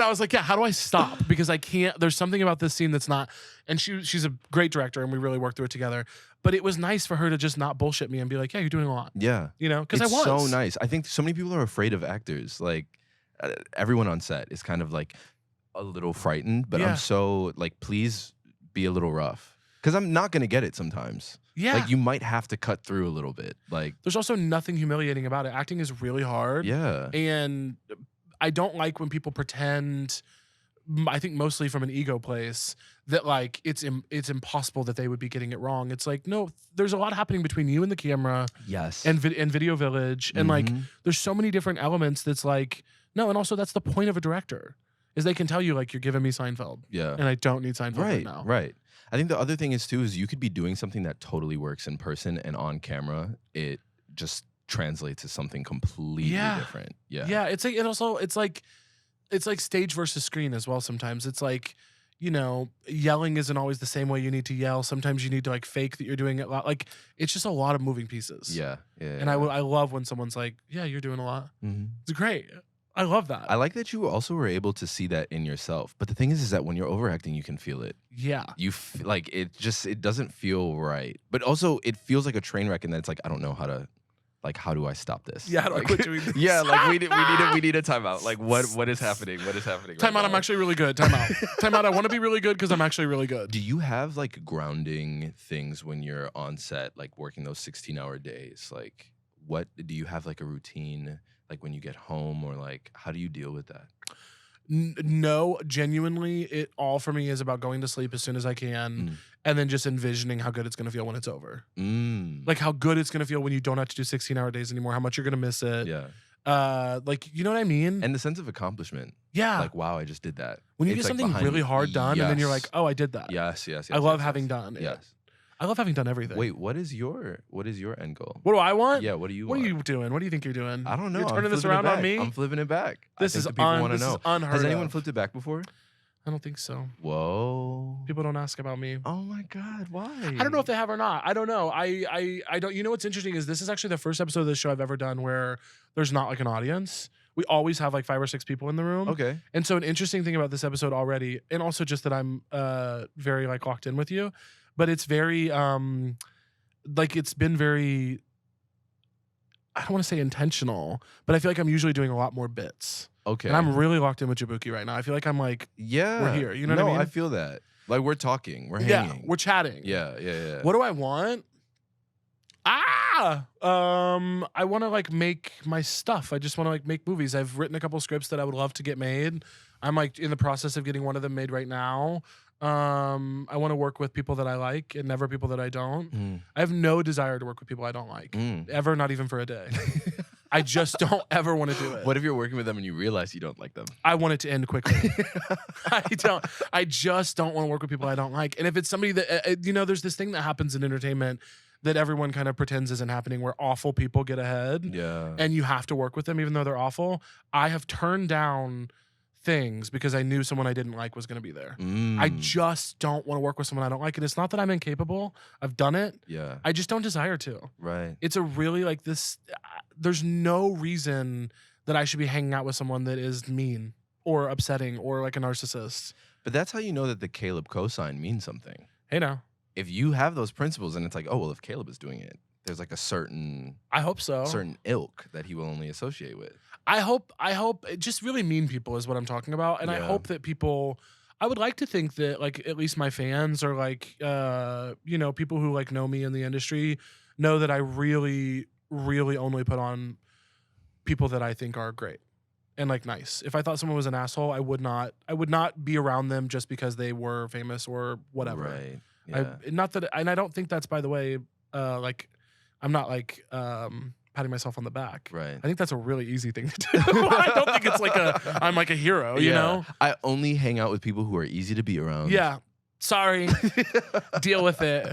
I was like, yeah, how do I stop? Because I can't, there's something about this scene that's not, and she's a great director and we really worked through it together. But it was nice for her to just not bullshit me and be like, yeah, you're doing a lot. Yeah. You know, because I was. So nice. I think so many people are afraid of actors. Like everyone on set is kind of like a little frightened, but I'm so like, please be a little rough. Because I'm not going to get it sometimes. Yeah. Like you might have to cut through a little bit. Like there's also nothing humiliating about it. Acting is really hard. Yeah. And I don't like when people pretend, I think mostly from an ego place, that like it's impossible that they would be getting it wrong. It's like, no, there's a lot happening between you and the camera. Yes. And Video Village. And like there's so many different elements that's like, no, and also that's the point of a director. Is they can tell you like, you're giving me Seinfeld. Yeah. And I don't need Seinfeld right now. Right. I think the other thing is too is you could be doing something that totally works in person, and on camera it just translates to something completely different. Yeah. Yeah. It's like, and also it's like stage versus screen as well. Sometimes it's like, you know, yelling isn't always the same way you need to yell. Sometimes you need to like fake that you're doing it a lot. Like it's just a lot of moving pieces. Yeah. And I love when someone's like, yeah, you're doing a lot. It's great. I love that. I like that you also were able to see that in yourself. But the thing is that when you're overacting, you can feel it. Yeah. Like it doesn't feel right. But also it feels like a train wreck, and then it's like, I don't know how to, like, how do I stop this? Yeah, how do I quit doing this? Yeah, like we need a timeout. Like what is happening? What is happening? Timeout, I'm actually really good. Timeout. Timeout, I want to be really good because I'm actually really good. Do you have like grounding things when you're on set, like working those 16-hour days? Like what do you have, like a routine? Like when you get home, or like how do you deal with that? No, genuinely, it all for me is about going to sleep as soon as I can, and then just envisioning how good it's gonna feel when it's over. Like how good it's gonna feel when you don't have to do 16-hour days anymore. How much you're gonna miss it. Yeah. Like you know what I mean. And the sense of accomplishment. Yeah. Like wow, I just did that. When you get something really hard done, and then you're like, oh, I did that. Yes. I love having done it. Yes. I love having done everything. Wait, what is your end goal? What do I want? Yeah, what do you want? What are you doing? What do you think you're doing? I don't know. You're turning this around on me? I'm flipping it back. This is people want to know. unheard Has anyone of. flipped it back before? I don't think so. Whoa. People don't ask about me. Oh my God, why? I don't know if they have or not. I don't know. I don't. You know what's interesting is this is actually the first episode of this show I've ever done where there's not like an audience. We always have like 5 or 6 people in the room. Okay. And so an interesting thing about this episode already, and also just that I'm very like locked in with you, but it's very like it's been very, I don't want to say intentional, but I feel like I'm usually doing a lot more bits. Okay. And I'm really locked in with Jaboukie right now. I feel like I'm like, we're here. You know what I mean? No, I feel that. Like we're talking, we're hanging. Yeah, we're chatting. Yeah. What do I want? I want to like make my stuff. I just want to like make movies. I've written a couple scripts that I would love to get made. I'm like in the process of getting one of them made right now. I want to work with people that I like and never people that I don't. I have no desire to work with people I don't like. Ever, not even for a day. I just don't ever want to do it. What if you're working with them and you realize you don't like them? I want it to end quickly. I just don't want to work with people I don't like. And if it's somebody that, you know, there's this thing that happens in entertainment that everyone kind of pretends isn't happening where awful people get ahead. Yeah. And you have to work with them even though they're awful. I have turned down things because I knew someone I didn't like was going to be there. I just don't want to work with someone I don't like. And it's not that I'm incapable. I've done it. Yeah. I just don't desire to. Right. It's a really like this, there's no reason that I should be hanging out with someone that is mean or upsetting or like a narcissist. But that's how you know that the Caleb cosign means something. Hey now. If you have those principles and it's like, oh, well, if Caleb is doing it, there's like a certain I hope so. certain ilk that he will only associate with. I hope just really mean people is what I'm talking about. And I hope that people, I would like to think that like at least my fans or like you know, people who like know me in the industry know that I really, really only put on people that I think are great and like nice. If I thought someone was an asshole, I would not be around them just because they were famous or whatever. Right. Yeah. Not that, and I don't think that's, by the way, like I'm not like patting myself on the back. Right. I think that's a really easy thing to do. I don't think it's like I'm like a hero, you know? I only hang out with people who are easy to be around. Yeah. Sorry. Deal with it.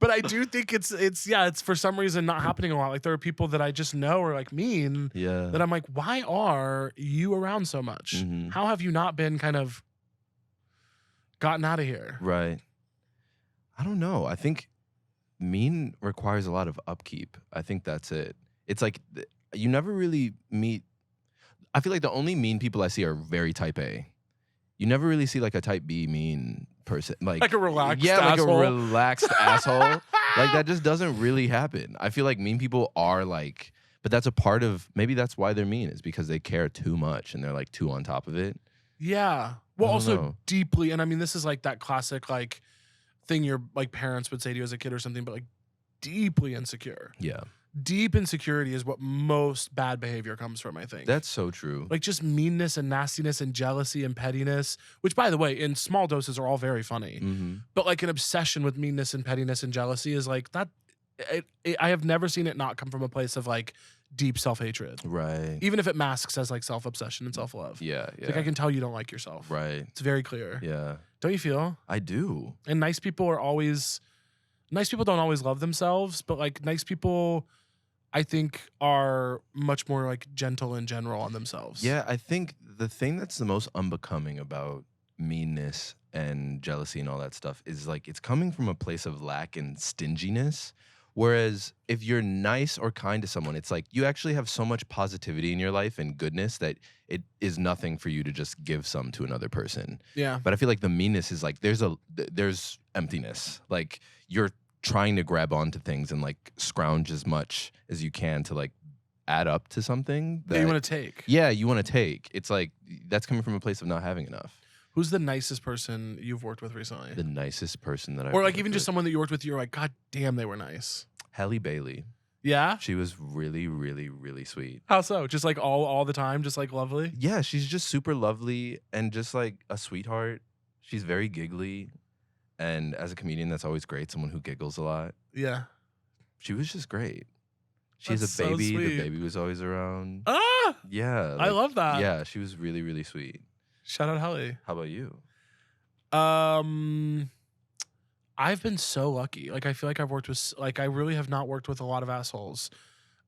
But I do think it's for some reason not happening a lot. Like there are people that I just know are like mean. Yeah. That I'm like, why are you around so much? Mm-hmm. How have you not been kind of gotten out of here? Right. I don't know. I think mean requires a lot of upkeep. I think that's it. It's like you never really meet. I feel like the only mean people I see are very type A. You never really see like a type B mean person, like a relaxed like asshole. a relaxed asshole. Like that just doesn't really happen. I feel like mean people are like, but that's a part of maybe that's why they're mean is because they care too much and they're like too on top of it. Yeah. Well, also know. deeply, and I mean this is like that classic like thing your like parents would say to you as a kid or something, but like deeply insecure. Yeah. Deep insecurity is what most bad behavior comes from, I think. That's so true. Like just meanness and nastiness and jealousy and pettiness, which by the way, in small doses are all very funny. Mm-hmm. But like an obsession with meanness and pettiness and jealousy is like that. I have never seen it not come from a place of like deep self-hatred. Right. Even if it masks as like self-obsession and self-love. Yeah. It's like I can tell you don't like yourself. Right. It's very clear. Yeah. Don't you feel? I do. And nice people don't always love themselves, but like nice people I think are much more like gentle in general on themselves. Yeah, I think the thing that's the most unbecoming about meanness and jealousy and all that stuff is like it's coming from a place of lack and stinginess. Whereas if you're nice or kind to someone, it's like you actually have so much positivity in your life and goodness that it is nothing for you to just give some to another person. Yeah. But I feel like the meanness is like there's emptiness. Like you're trying to grab onto things and like scrounge as much as you can to like add up to something that you want to take. Yeah, you want to take. It's like that's coming from a place of not having enough. Who's the nicest person you've worked with recently? The nicest person that I've or like worked even just with. someone that you worked with, you're like, God damn, they were nice. Halle Bailey. Yeah? She was really, really, really sweet. How so? Just like all the time, just like lovely? Yeah, she's just super lovely and just like a sweetheart. She's very giggly. And as a comedian, that's always great. Someone who giggles a lot. Yeah. She was just great. She has That's a baby. so sweet. The baby was always around. Ah! Yeah. I love that. Yeah, she was really, really sweet. Shout out Helly. How about you? I've been so lucky. Like I feel like I've worked with like I really have not worked with a lot of assholes.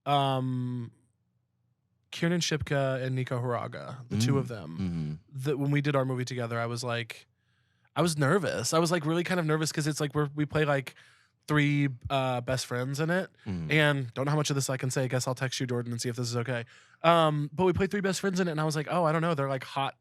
Kiernan Shipka and Nico Haraga, the two of them. That when we did our movie together, I was nervous. I was like really kind of nervous because it's like we play like 3 best friends in it, and don't know how much of this I can say. I guess I'll text you, Jordan, and see if this is okay. But we played 3 best friends in it, and I was like, oh, I don't know. They're like hot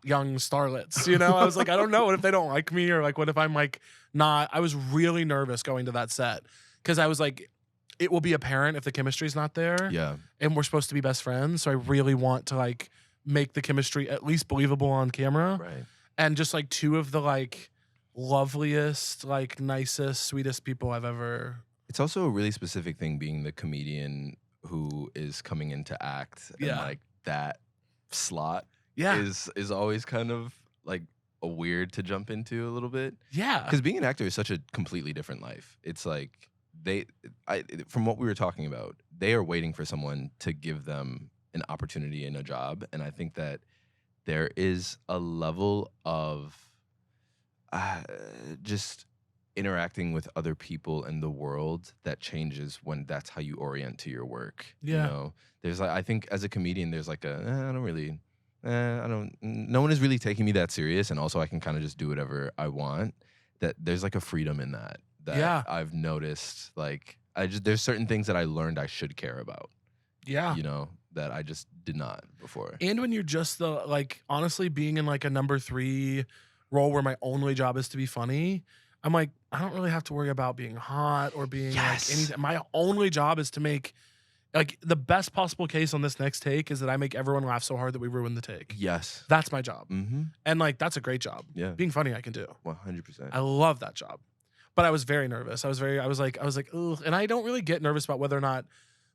young starlets, you know? I was like, I don't know. What if they don't like me? Or like, what if I'm like not? I was really nervous going to that set because I was like, it will be apparent if the chemistry's not there. Yeah. And we're supposed to be best friends. So I really want to like make the chemistry at least believable on camera. Right. And just like 2 of the like loveliest, like nicest, sweetest people I've ever. It's also a really specific thing being the comedian who is coming in to act. And like that slot. Yeah. Is always kind of like a weird to jump into a little bit. Yeah. Because being an actor is such a completely different life. It's like from what we were talking about, they are waiting for someone to give them an opportunity in a job. And I think that there is a level of just interacting with other people in the world that changes when that's how you orient to your work. Yeah. You know? There's like, I think as a comedian, there's like no one is really taking me that serious, and also I can kind of just do whatever I want. That there's like a freedom in that I've noticed. Like there's certain things that I learned I should care about. Yeah. You know, that I just did not before. And when you're just honestly being in like a number 3 role where my only job is to be funny, I'm like, I don't really have to worry about being hot or being like anything. My only job is to make like the best possible case on this next take is that I make everyone laugh so hard that we ruin the take. Yes. That's my job. Mm-hmm. And like, that's a great job. Yeah. Being funny, I can do. 100%. I love that job. But I was very nervous. I was like, ugh. And I don't really get nervous about whether or not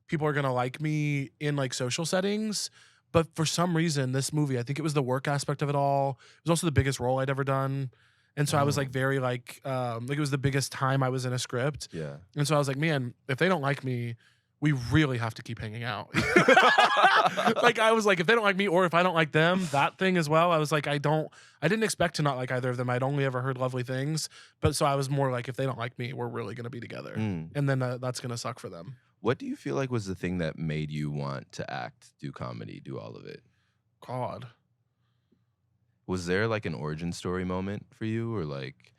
people are going to like me in like social settings. But for some reason, this movie, I think it was the work aspect of it all. It was also the biggest role I'd ever done. And so I was like very like it was the biggest time I was in a script. Yeah. And so I was like, man, if they don't like me, we really have to keep hanging out. Like I was like, if they don't like me or if I don't like them, that thing as well. I was like, I didn't expect to not like either of them. I'd only ever heard lovely things. But so I was more like, if they don't like me, we're really going to be together. And then that's going to suck for them. What do you feel like was the thing that made you want to act, do comedy, do all of it? God. Was there like an origin story moment for you or like?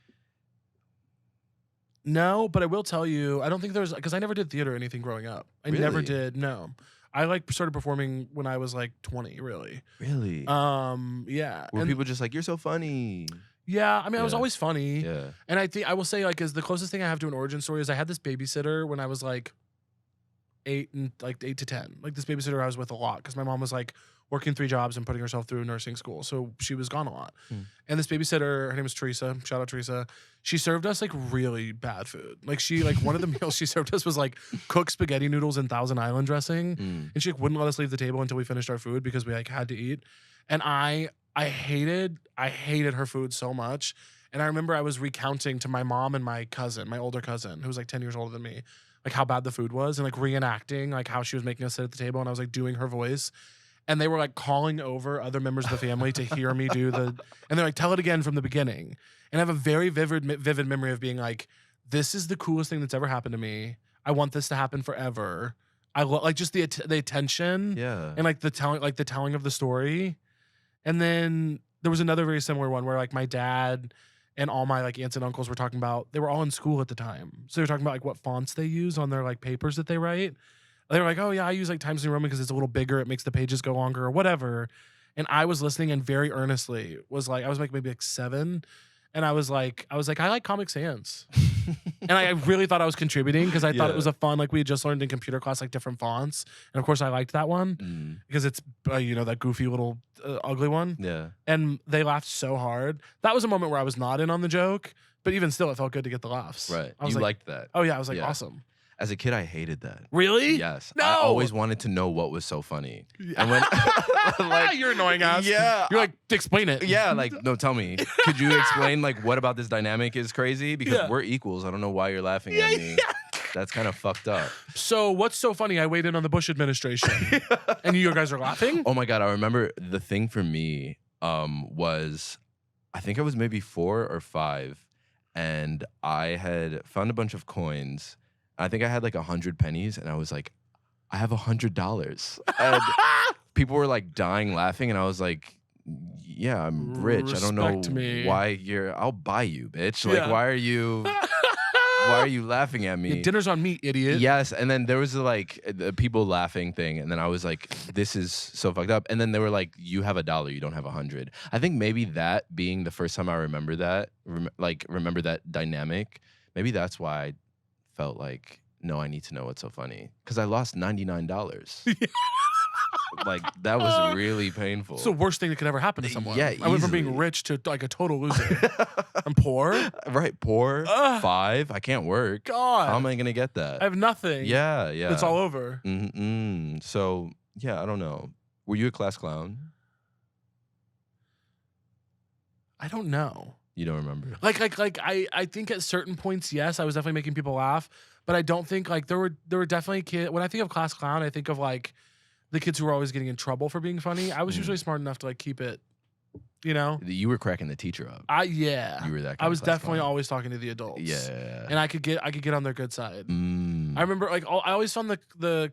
No, but I will tell you, I don't think there's, because I never did theater or anything growing up. I never did, no. I like started performing when I was like 20, really. Really? Yeah. Were people just like, you're so funny? Yeah, I mean, I was always funny. Yeah. And I think, I will say, like, is the closest thing I have to an origin story is I had this babysitter when I was like 8 to 10. Like this babysitter I was with a lot because my mom was like working 3 jobs and putting herself through nursing school. So she was gone a lot. And this babysitter, her name was Teresa. Shout out Teresa. She served us like really bad food. Like one of the meals she served us was like cooked spaghetti noodles and Thousand Island dressing. And she like, wouldn't let us leave the table until we finished our food because we like had to eat. And I hated her food so much. And I remember I was recounting to my mom and my cousin, my older cousin, who was like 10 years older than me, like how bad the food was and like reenacting like how she was making us sit at the table and I was like doing her voice. And they were like calling over other members of the family to hear me do and they're like, tell it again from the beginning. And I have a very vivid memory of being like, this is the coolest thing that's ever happened to me. I want this to happen forever. I like just the attention and like the telling of the story. And then there was another very similar one where like my dad and all my like aunts and uncles were talking about, they were all in school at the time. So they were talking about like what fonts they use on their like papers that they write. They were like, oh yeah, I use like Times New Roman because it's a little bigger. It makes the pages go longer or whatever. And I was listening and very earnestly was like, I was like maybe like 7. And I was like, I like Comic Sans. And I really thought I was contributing because I thought it was a fun, like we had just learned in computer class, like different fonts. And of course I liked that one because it's, that goofy little ugly one. Yeah. And they laughed so hard. That was a moment where I was not in on the joke, but even still, it felt good to get the laughs. Right. I was liked that. Oh yeah. I was like, awesome. As a kid, I hated that. Really? Yes. No. I always wanted to know what was so funny. And when, like, you're annoying ass. Yeah. You're like, explain it. Yeah, like, no, tell me. Could you explain like what about this dynamic is crazy? Because we're equals. I don't know why you're laughing at me. That's kind of fucked up. So what's so funny? I weighed in on the Bush administration. And you guys are laughing? Oh my God. I remember the thing for me was, I think I was maybe 4 or 5. And I had found a bunch of coins. I think I had like 100 pennies and I was like, I have $100. And people were like dying laughing. And I was like, yeah, I'm rich. I don't know why I'll buy you, bitch. Like, why are you laughing at me? Yeah, dinner's on me, idiot. Yes. And then there was like the people laughing thing. And then I was like, this is so fucked up. And then they were like, you have $1. You don't have 100. I think maybe that being the first time I remember that, remember that dynamic, maybe that's why I felt like, no, I need to know what's so funny. Because I lost $99. Like, that was really painful. It's the worst thing that could ever happen to someone. Yeah, I went from being rich to like a total loser. I'm poor. Right, poor. 5. I can't work. God. How am I going to get that? I have nothing. Yeah. It's all over. So, yeah, I don't know. Were you a class clown? I don't know. You don't remember? I think at certain points, yes, I was definitely making people laugh, but I don't think like there were definitely kids. When I think of class clown, I think of like the kids who were always getting in trouble for being funny. I was usually smart enough to like keep it, you know. You were cracking the teacher up. You were that. I was definitely always talking to the adults. Yeah. And I could get on their good side. I remember like I always found the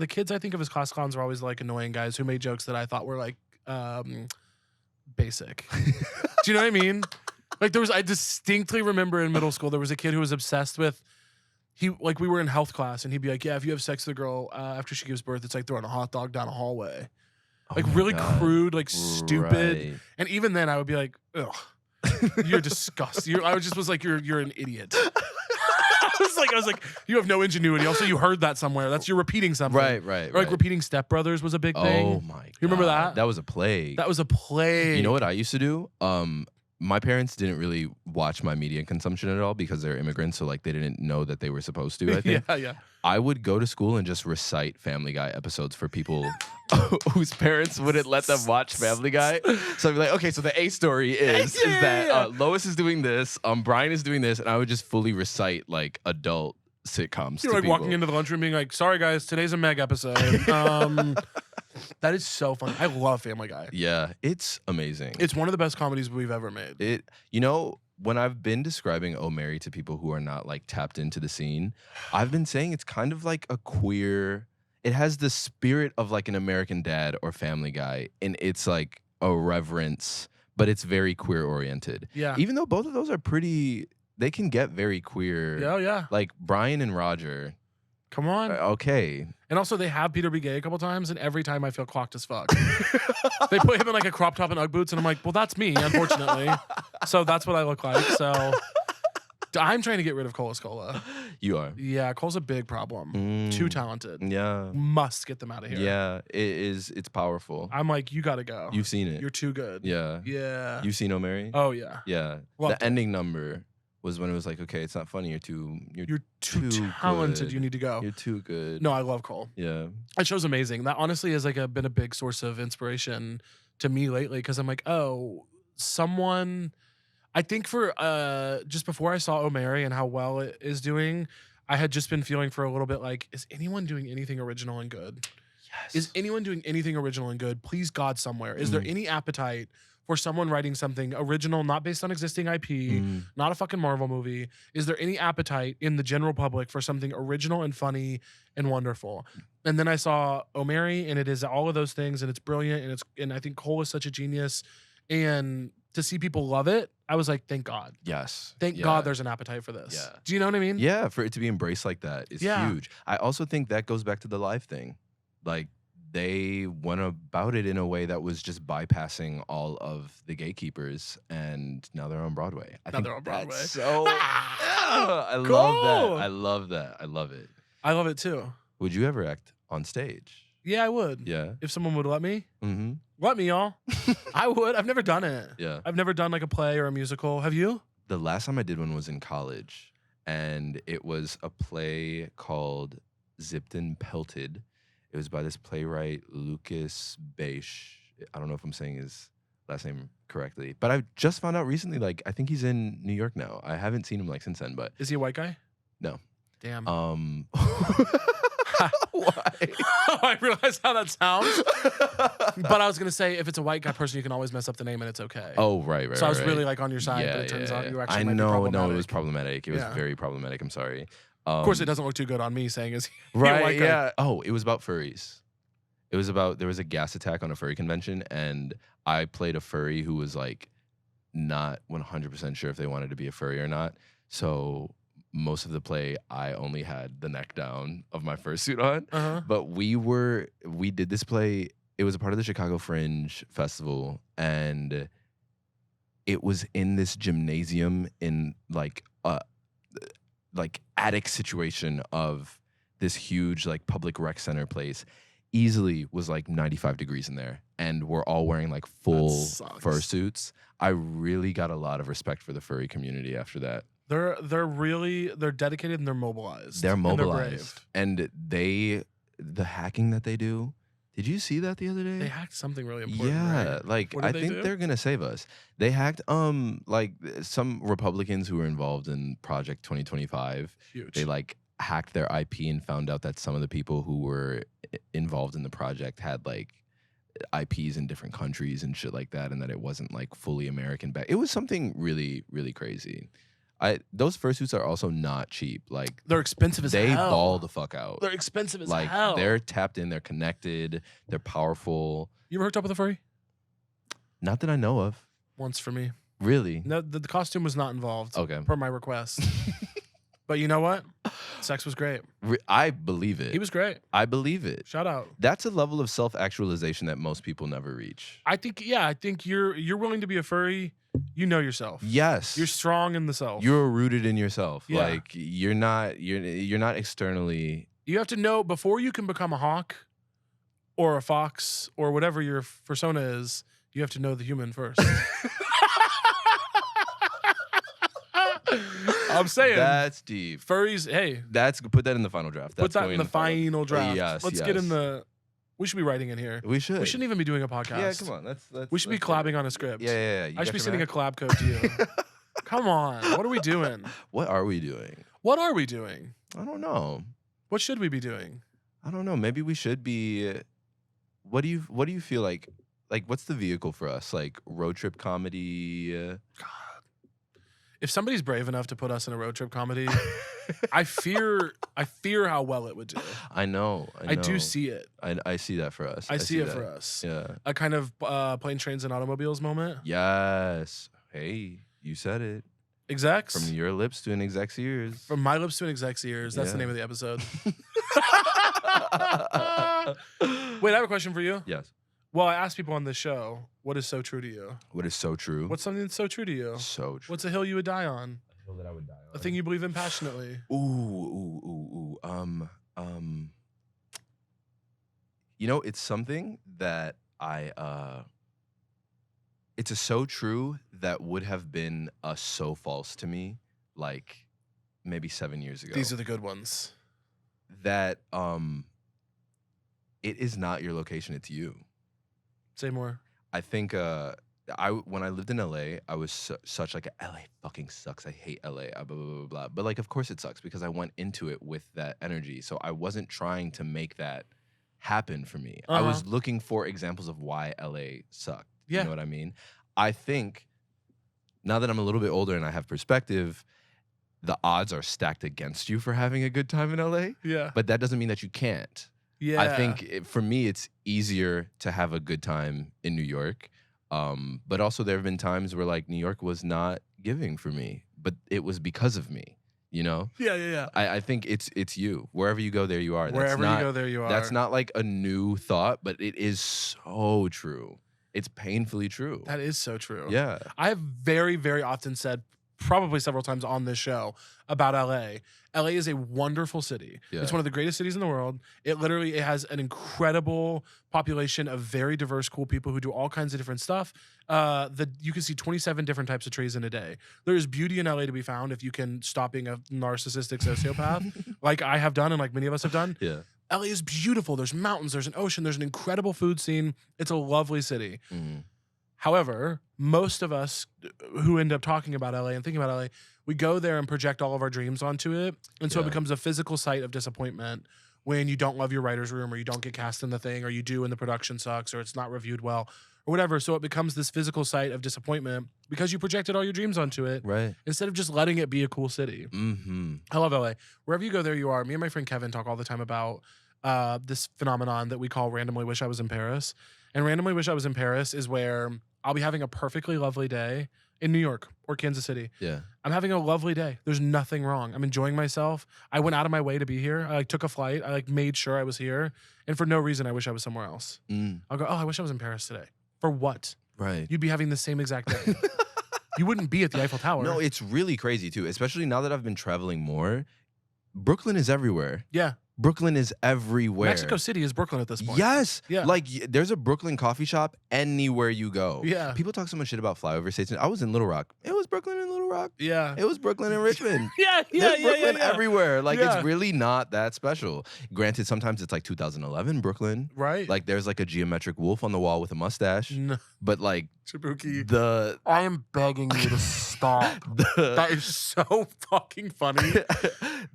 kids I think of as class clowns were always like annoying guys who made jokes that I thought were like basic. Do you know what I mean? Like I distinctly remember in middle school there was a kid who was obsessed with we were in health class and he'd be like, yeah, if you have sex with a girl after she gives birth, it's like throwing a hot dog down a hallway. Like really crude, like stupid. Right. And even then I would be like, ugh. You're disgusting. I was like, you're an idiot. I was like, you have no ingenuity. Also, you heard that somewhere. You're repeating something. Right. Or like repeating Step Brothers was a big thing. Oh my God. You remember that? That was a plague. That was a plague. You know what I used to do? My parents didn't really watch my media consumption at all because they're immigrants, so like they didn't know that they were supposed to, I think. Yeah. I would go to school and just recite Family Guy episodes for people whose parents wouldn't let them watch Family Guy. So I'd be like, okay, so the A story is that Lois is doing this, Brian is doing this, and I would just fully recite like adult sitcoms. You're like people. walking into the lunchroom being like, sorry guys, today's a Meg episode. That is so funny. I love Family Guy. Yeah, it's amazing. It's one of the best comedies we've ever made. When I've been describing Oh Mary to people who are not like tapped into the scene, I've been saying it's kind of like a queer. It has the spirit of like an American Dad or Family Guy, and it's like a reverence, but it's very queer oriented. Yeah. Even though both of those are pretty, they can get very queer. Yeah. Like Brian and Roger. Come on. Okay. And also, they have Peter be gay a couple times, and every time I feel clocked as fuck. They put him in like a crop top and Ugg boots, and I'm like, well, that's me, unfortunately. So that's what I look like. So I'm trying to get rid of Cola Scola. You are. Yeah, Cole's a big problem. Too talented. Yeah. Must get them out of here. Yeah, it is. It's powerful. I'm like, you gotta go. You've seen it. You're too good. Yeah. Yeah. You've seen Oh Mary? Oh yeah. Yeah. Loved the ending number was when it was like, okay, it's not funny. You're too talented. good. You need to go. You're too good. No, I love Cole. Yeah. That show's amazing. That honestly has like been a big source of inspiration to me lately because I'm like, oh, someone. I think for just before I saw Oh Mary and how well it is doing, I had just been feeling for a little bit like, is anyone doing anything original and good? Yes. Is anyone doing anything original and good? Please, God, somewhere. Is there any appetite for someone writing something original, not based on existing IP, not a fucking Marvel movie? Is there any appetite in the general public for something original and funny and wonderful? And then I saw Oh Mary, and it is all of those things, and it's brilliant, and I think Cole is such a genius. And to see people love it, I was like, thank God. Yes. Thank God there's an appetite for this. Yeah. Do you know what I mean? Yeah, for it to be embraced like that is huge. I also think that goes back to the live thing. Like, they went about it in a way that was just bypassing all of the gatekeepers, and now they're on Broadway. I think they're on Broadway. That's so I love that. I love that. I love it. I love it too. Would you ever act on stage? Yeah, I would. Yeah. If someone would let me. Mm-hmm. Let me, y'all. I would. I've never done it. Yeah. I've never done like a play or a musical. Have you? The last time I did one was in college, and it was a play called Zipped and Pelted. It was by this playwright, Lucas Beisch. I don't know if I'm saying his last name correctly, but I just found out recently, like, I think he's in New York now. I haven't seen him like since then, but. Is he a white guy? No. Damn. Why? I realize how that sounds. But I was gonna say, if it's a white guy person, you can always mess up the name and it's okay. Oh, right. So I was really like on your side, but it turns out you actually might be problematic. No, it was problematic. It was very problematic. I'm sorry. Of course, it doesn't look too good on me saying, is he a right? white guy? Yeah. Oh, it was about furries. It was about, there was a gas attack on a furry convention, and I played a furry who was like not 100% sure if they wanted to be a furry or not. So most of the play, I only had the neck down of my fursuit on. But we did this play. It was a part of the Chicago Fringe Festival, and it was in this gymnasium in like attic situation of this huge like public rec center place. Easily was like 95 degrees in there, and we're all wearing like full fursuits. I really got a lot of respect for the furry community after that. They're dedicated and they're mobilized. They're mobilized. And they're brave. And the hacking that they do. Did you see that the other day? They hacked something really important. Yeah, right? like I think they're gonna save us. They hacked like some Republicans who were involved in Project 2025. Huge. They like hacked their IP and found out that some of the people who were involved in the project had like IPs in different countries and shit like that, and that it wasn't like fully American back. It was something really, really crazy. Those fursuits are also not cheap. Like they're expensive as hell. They ball the fuck out. They're expensive as like, hell. They're tapped in. They're connected. They're powerful. You ever hooked up with a furry? Not that I know of. Once for me. Really? No, the costume was not involved. Okay. Per my request. But you know what? Sex was great. I believe it. He was great. I believe it. Shout out. That's a level of self-actualization that most people never reach. I think you're willing to be a furry. You know yourself. Yes. You're strong in the self. You're rooted in yourself. Yeah. Like you're not externally. You have to know before you can become a hawk or a fox or whatever your persona is, you have to know the human first. I'm saying That's deep. Furries, hey. Put that in the final draft. Put that in the final draft. Yes. Let's get in the. We should be writing in here. We should. We shouldn't even be doing a podcast. Yeah, come on. We should be collabing on a script. Yeah. I should be sending a collab code to you. Come on. What are we doing? What are we doing? What are we doing? I don't know. What should we be doing? I don't know. Maybe we should be. What do you feel like? Like, what's the vehicle for us? Like road trip comedy. God. If somebody's brave enough to put us in a road trip comedy, I fear how well it would do. I know. I do see it. I see that for us. I see it for us. Yeah. A kind of plane, trains, and automobiles moment. Yes. Hey, you said it. Execs. From your lips to an exec's ears. From my lips to an exec's ears. That's the name of the episode. Wait, I have a question for you. Yes. Well, I asked people on this show, what is so true to you? What is so true? What's something that's so true to you? So true. What's a hill you would die on? A hill that I would die on. A thing you believe in passionately. Ooh. You know, it's something that it's a so true that would have been a so false to me, like maybe 7 years ago. These are the good ones. That it is not your location, it's you. Say more. I think when I lived in LA, I was such like LA fucking sucks. I hate LA. Blah, blah, blah, blah. But like, of course it sucks because I went into it with that energy. So I wasn't trying to make that happen for me. I was looking for examples of why LA sucked. Yeah. You know what I mean? I think now that I'm a little bit older and I have perspective, the odds are stacked against you for having a good time in LA. Yeah. But that doesn't mean that you can't. Yeah. I think for me, it's easier to have a good time in New York. But also there have been times where like New York was not giving for me, but it was because of me, you know? Yeah. I think it's you. Wherever you go, there you are. Wherever you go, there you are. That's not like a new thought, but it is so true. It's painfully true. That is so true. Yeah. I have very, very often said, probably several times on this show, about LA. LA is a wonderful city. Yeah. It's one of the greatest cities in the world. It has an incredible population of very diverse, cool people who do all kinds of different stuff. You can see 27 different types of trees in a day. There is beauty in LA to be found if you can stop being a narcissistic sociopath, like I have done and like many of us have done. Yeah. LA is beautiful. There's mountains, there's an ocean, there's an incredible food scene. It's a lovely city. Mm-hmm. However, most of us who end up talking about LA and thinking about LA, we go there and project all of our dreams onto it. And so it becomes a physical site of disappointment when you don't love your writer's room or you don't get cast in the thing or you do and the production sucks or it's not reviewed well or whatever. So it becomes this physical site of disappointment because you projected all your dreams onto it. Right. Instead of just letting it be a cool city. Mm-hmm. I love LA. Wherever you go, there you are. Me and my friend Kevin talk all the time about this phenomenon that we call randomly wish I was in Paris. And randomly wish I was in Paris is where I'll be having a perfectly lovely day in New York or Kansas City. Yeah. I'm having a lovely day. There's nothing wrong. I'm enjoying myself. I went out of my way to be here. I took a flight. I made sure I was here. And for no reason, I wish I was somewhere else. I'll go, oh, I wish I was in Paris today. For what? Right. You'd be having the same exact day. You wouldn't be at the Eiffel Tower. No, it's really crazy too, especially now that I've been traveling more. Brooklyn is everywhere. Yeah. Brooklyn is everywhere. Mexico City is Brooklyn at this point. Yes. Yeah. Like there's a Brooklyn coffee shop anywhere you go. Yeah. People talk so much shit about flyover states. I was in Little Rock. It was Brooklyn and Little Rock. Yeah. It was Brooklyn and Richmond. Yeah. There's Brooklyn everywhere. Like Yeah. it's really not that special. Granted, sometimes it's like 2011 Brooklyn. Right. Like there's like a geometric wolf on the wall with a mustache. No. But like Jaboukie, I am begging you to stop. That is so fucking funny.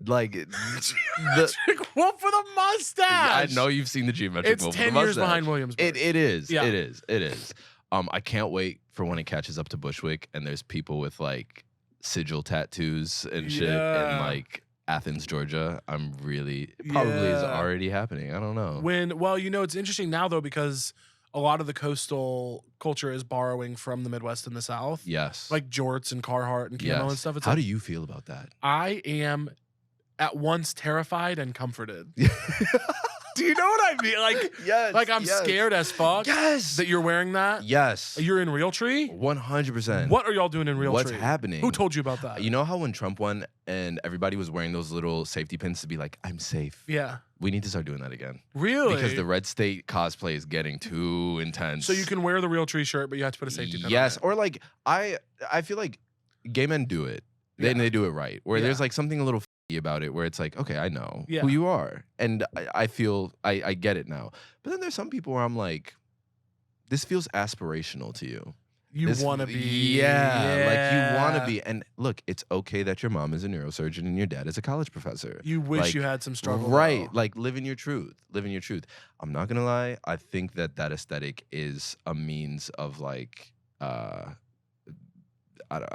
Like Geometric wolf with a mustache. I know you've seen the geometric It's wolf. 10 with a years mustache. behind Williamsburg. It is. Yeah. It is. I can't wait for when it catches up to Bushwick and there's people with like sigil tattoos and shit in like Athens, Georgia. It probably is already happening. I don't know. Well, it's interesting now though because a lot of the coastal culture is borrowing from the Midwest and the South. Yes. Like jorts and Carhartt and camo and stuff. It's How like, do you feel about that? I am at once terrified and comforted. Do you know what I mean? Like, yes, like I'm scared as fuck. Yes, that you're wearing that. Yes, You're in Realtree. 100%. What are y'all doing in Realtree? What's happening? Who told you about that? You know how when Trump won and everybody was wearing those little safety pins to be like, I'm safe. Yeah. We need to start doing that again. Really? Because the red state cosplay is getting too intense. So you can wear the Realtree shirt, but you have to put a safety pin on Yes, it. or like I feel like gay men do it. They do it right. Where there's like something a little about it where it's like, okay, I know who you are. And I feel I get it now. But then there's some people where I'm like, this feels aspirational to you. You want to be. Yeah, like you want to be. And look, it's okay that your mom is a neurosurgeon and your dad is a college professor. You wish like, you had some struggle. Right. Though. Like living your truth. Living your truth. I'm not going to lie. I think that aesthetic is a means of like, I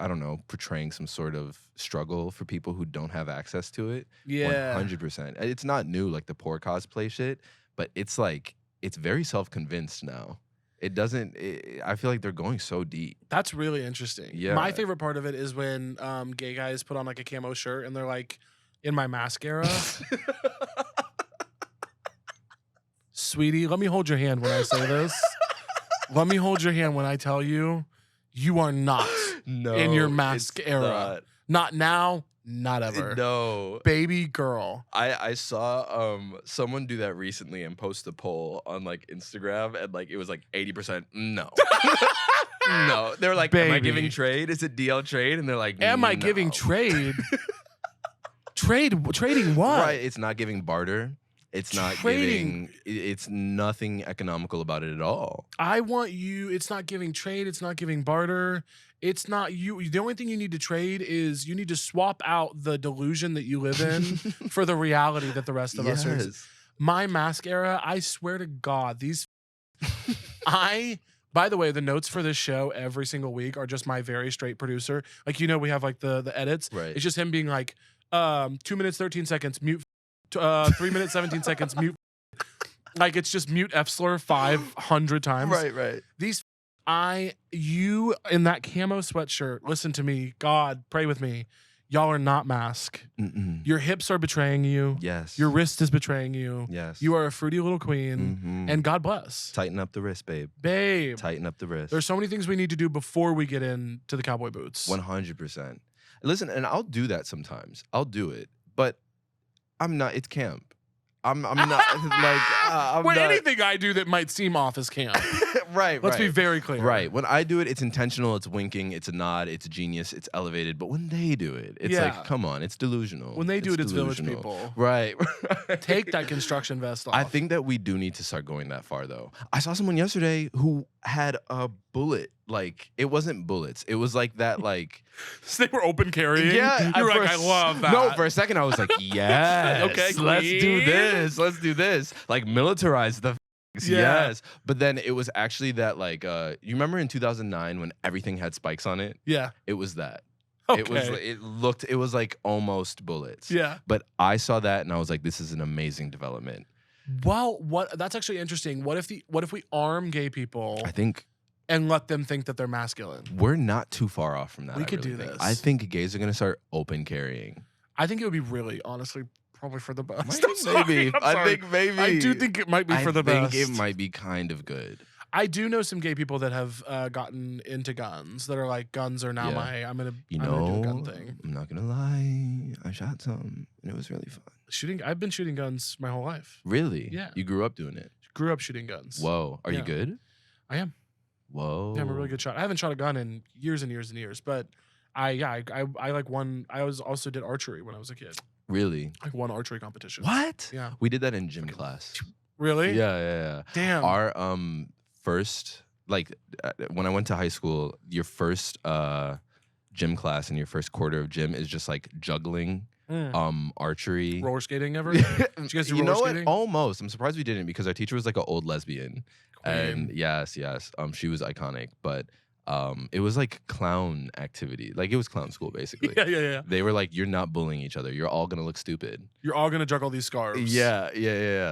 don't know, portraying some sort of struggle for people who don't have access to it. Yeah. 100%. It's not new, like the poor cosplay shit, but it's like, it's very self-convinced now. It doesn't, I feel like they're going so deep. That's really interesting. Yeah. My favorite part of it is when gay guys put on like a camo shirt and they're like, in my mascara. Sweetie, let me hold your hand when I say this. Let me hold your hand when I tell you, you are not in your mascara. Not now, not ever. No. Baby girl. I saw someone do that recently and post a poll on like Instagram and like it was like 80% no. No. They were like, am I giving trade? Is it DL trade? And they're like, am I giving trade? Trading what? Right. It's not giving barter. It's not giving, it's nothing economical about it at all. I want you, it's not giving trade, it's not giving barter. It's not you. The only thing you need to trade is you need to swap out the delusion that you live in for the reality that the rest of us are. My mascara, I swear to God, these, by the way, the notes for this show every single week are just my very straight producer. Like, you know, we have like the edits. Right. It's just him being like, 2 minutes, 13 seconds, mute, 3 minutes, 17 seconds, mute. Like, it's just mute F slur 500 times. Right. These, you in that camo sweatshirt, listen to me, God, pray with me. Y'all are not masked. Your hips are betraying you. Yes. Your wrist is betraying you. Yes. You are a fruity little queen. And God bless. Tighten up the wrist, babe. Babe. Tighten up the wrist. There's so many things we need to do before we get into the cowboy boots. 100%. Listen, and I'll do that sometimes. I'll do it. But I'm not, it's camp. I'm not like anything I do that might seem off is camp. Right. Let's be very clear. Right. When I do it, it's intentional, it's winking, it's a nod, it's genius, it's elevated. But when they do it, it's like, come on, it's delusional. When they do it, it's village people. Right. Take that construction vest off. I think that we do need to start going that far, though. I saw someone yesterday who had a bullet. Like, it wasn't bullets. It was like that, like... So they were open carrying? Yeah. You're like, I love that. No, for a second, I was like, yes. Okay, let's do this. Let's do this. Like, militarize the... Yes. But then it was actually that, like, you remember in 2009 when everything had spikes on it? Yeah. It was that. Okay. It was like almost bullets. Yeah. But I saw that and I was like, this is an amazing development. Well, that's actually interesting. What if we arm gay people? I think... And let them think that they're masculine. We're not too far off from that. We could do this. I think gays are going to start open carrying. I think it would be really, honestly, probably for the best. Maybe. I think maybe. I do think it might be for the best. I think it might be kind of good. I do know some gay people that have gotten into guns that are like, guns are now I'm gonna do a gun thing. I'm not gonna lie. I shot some and it was really fun. I've been shooting guns my whole life. Really? Yeah. You grew up doing it? Grew up shooting guns. Whoa. Are you good? I am. Whoa. Yeah, I'm a really good shot. I haven't shot a gun in years and years and years, but I like won. I also did archery when I was a kid. Really? I won archery competition. What? Yeah. We did that in gym class. Really? Yeah. Damn. Our first, like, when I went to high school, your first gym class and your first quarter of gym is just like juggling, archery, roller skating. Ever? Did you guys do roller skating? What? Almost. I'm surprised we didn't because our teacher was like an old lesbian. Queen. And yes, she was iconic, but it was like clown activity. Like, it was clown school, basically. Yeah. They were like, you're not bullying each other. You're all gonna look stupid. You're all gonna juggle these scarves. Yeah,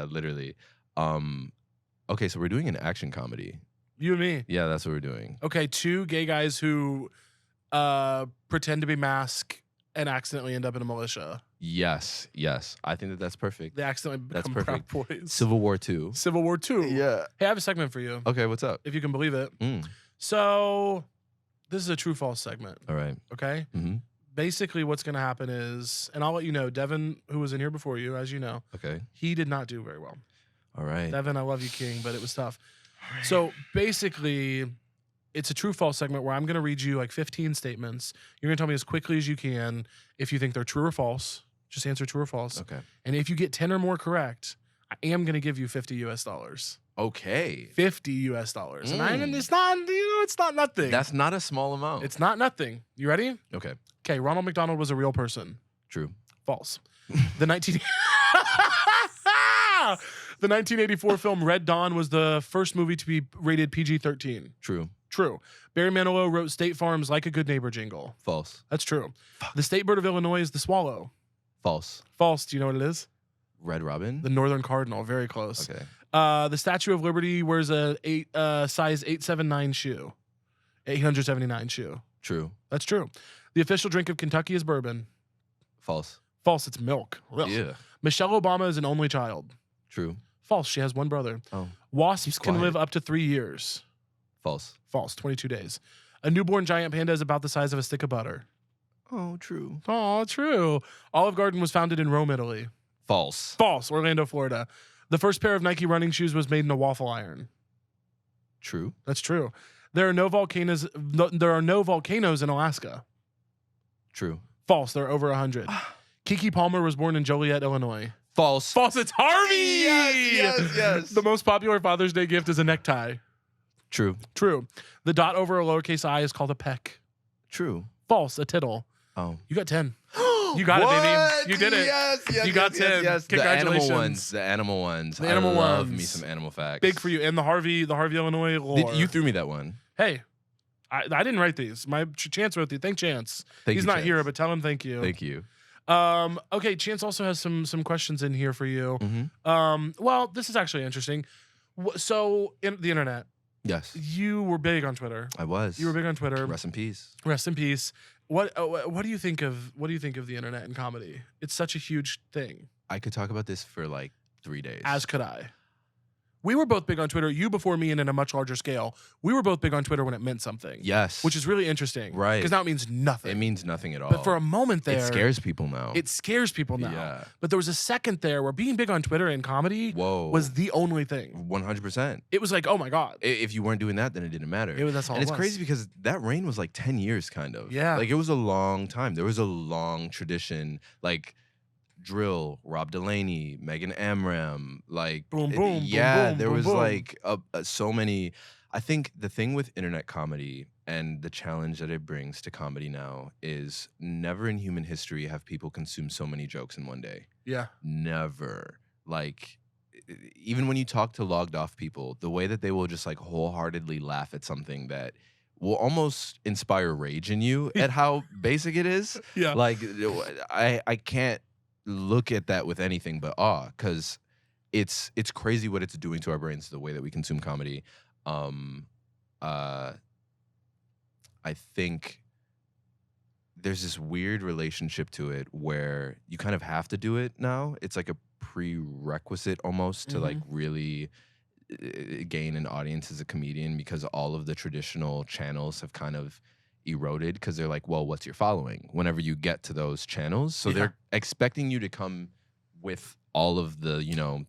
literally. Okay, so we're doing an action comedy. You and me. Yeah, that's what we're doing. Okay, two gay guys who pretend to be masked and accidentally end up in a militia. Yes. I think that's perfect. They accidentally become Proud Boys. Civil War II. Civil War II. Yeah. Hey, I have a segment for you. Okay, what's up? If you can believe it. So this is a true false segment. All right. Okay? Basically, what's going to happen is, and I'll let you know, Devin, who was in here before you, as you know, he did not do very well. All right. Devin, I love you, King, but it was tough. Right. So basically, it's a true false segment where I'm going to read you like 15 statements. You're going to tell me as quickly as you can if you think they're true or false. Just answer true or false. Okay. And if you get 10 or more correct, I am going to give you $50 US. Okay. $50 US. And it's not, it's not nothing. That's not a small amount. It's not nothing. You ready? Okay. Okay, Ronald McDonald was a real person. True. False. The 1984 film Red Dawn was the first movie to be rated PG-13. True. True. Barry Manilow wrote State Farm's Like a Good Neighbor jingle. False. That's true. The state bird of Illinois is the swallow. False. False. Do you know what it is? Red Robin? The northern cardinal. Very close. Okay. The Statue of Liberty wears a size 879 shoe. 879 shoe. True. That's true. The official drink of Kentucky is bourbon. False. False. It's milk. Ugh. Yeah. Michelle Obama is an only child. True. False. She has one brother. Oh. Wasps can live up to 3 years. False. False. 22 days. A newborn giant panda is about the size of a stick of butter. Oh, true. Oh, true. Olive Garden was founded in Rome, Italy. False. False. Orlando, Florida. The first pair of Nike running shoes was made in a waffle iron. True. That's true. There are no volcanoes. There are no volcanoes in Alaska. True. False. There are over 100. Keke Palmer was born in Joliet, Illinois. False. False. It's Harvey. Yes. The most popular Father's Day gift is a necktie. True. True. The dot over a lowercase I is called a peck. True. False. A tittle. Oh. You got 10. You got it, baby. You did it. Yes. You got 10. Yes. Congratulations. The animal ones. The animal I love ones. me some animal facts. Big for you. And the Harvey, Illinois lore. You threw me that one. Hey, I didn't write these. My Chance wrote these. Thank Chance. He's not here, but tell him thank you. Thank you. Okay, Chance also has some questions in here for you. Well, this is actually interesting. So, in the internet. Yes. You were big on Twitter. I was. You were big on Twitter. Rest in peace. Rest in peace. What do you think of the internet and comedy? It's such a huge thing. I could talk about this for like 3 days. As could I. We were both big on Twitter. You before me and in a much larger scale. We were both big on Twitter when it meant something. Yes. Which is really interesting. Right. Because now it means nothing. It means nothing at all. But for a moment there. It scares people now. It scares people now. Yeah. But there was a second there where being big on Twitter and comedy was the only thing. 100%. It was like, oh my God. If you weren't doing that, then it didn't matter. That's all and it it's was. crazy because that reign was like 10 years kind of. Yeah. Like it was a long time. There was a long tradition. Like Drill, Rob Delaney, Megan Amram, like boom, boom, yeah, boom, there boom, was boom. like so many. I think the thing with internet comedy and the challenge that it brings to comedy now is never in human history have people consumed so many jokes in one day. Yeah, never. Like even when you talk to logged off people, the way that they will just like wholeheartedly laugh at something that will almost inspire rage in you at how basic it is. Yeah, like I can't look at that with anything but awe because it's crazy what it's doing to our brains, the way that we consume comedy. I think there's this weird relationship to it where you kind of have to do it now. It's like a prerequisite almost to like really gain an audience as a comedian because all of the traditional channels have kind of eroded because they're like, well, what's your following whenever you get to those channels? So they're expecting you to come with all of the,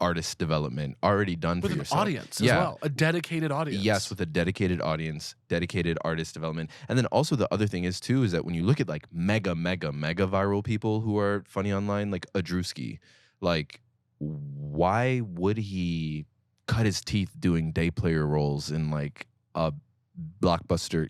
artist development already done with for yourself. With an audience as well. A dedicated audience. Yes, with a dedicated audience, dedicated artist development. And then also the other thing is too, is that when you look at like mega viral people who are funny online, like Adrewski, like why would he cut his teeth doing day player roles in like a blockbuster,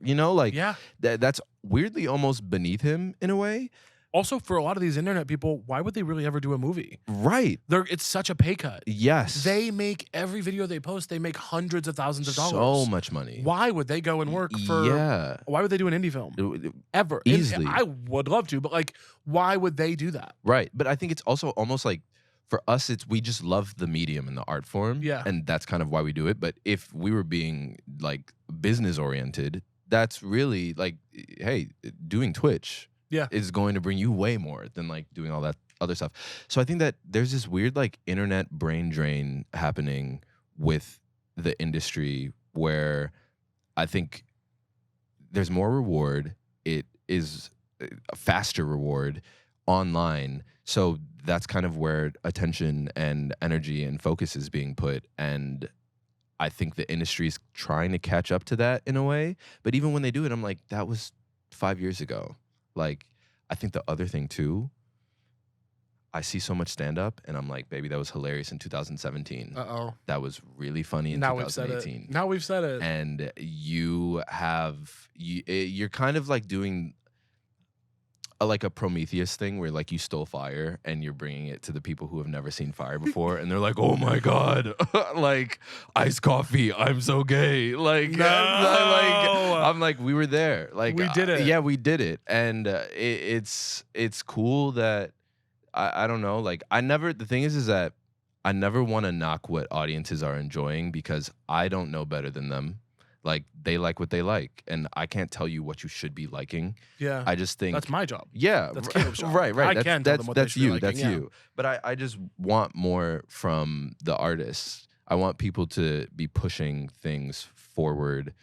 that's weirdly almost beneath him in a way. Also, for a lot of these internet people, why would they really ever do a movie? Right. It's such a pay cut. Yes. They make every video they post, they make hundreds of thousands of dollars. So much money. Why would they go and work for why would they do an indie film? Ever. Easily. I would love to, but like, why would they do that? Right. But I think it's also almost like for us, we just love the medium and the art form. Yeah. And that's kind of why we do it. But if we were being like business oriented, that's really like, hey, doing Twitch. is going to bring you way more than like doing all that other stuff. So I think that there's this weird like internet brain drain happening with the industry where I think there's more reward. It is a faster reward online. So that's kind of where attention and energy and focus is being put. And I think the industry is trying to catch up to that in a way. But even when they do it, I'm like, that was 5 years ago. Like, I think the other thing too, I see so much stand-up, and I'm like, baby, that was hilarious in 2017. Uh-oh. That was really funny in 2018. Now we've said it. And you're kind of like doing like a Prometheus thing where like you stole fire and you're bringing it to the people who have never seen fire before, and they're like, oh my God, like iced coffee, I'm so gay. Like, no. I'm like, we were there. Like, we did it. Yeah, we did it. And it's cool that, I don't know, like the thing is that I never want to knock what audiences are enjoying because I don't know better than them. Like, they like what they like, and I can't tell you what you should be liking. Yeah. I just think that's my job. Yeah. That's Caleb's job. Right. I can tell them what they should be liking, That's you. But I just want more from the artists. I want people to be pushing things forward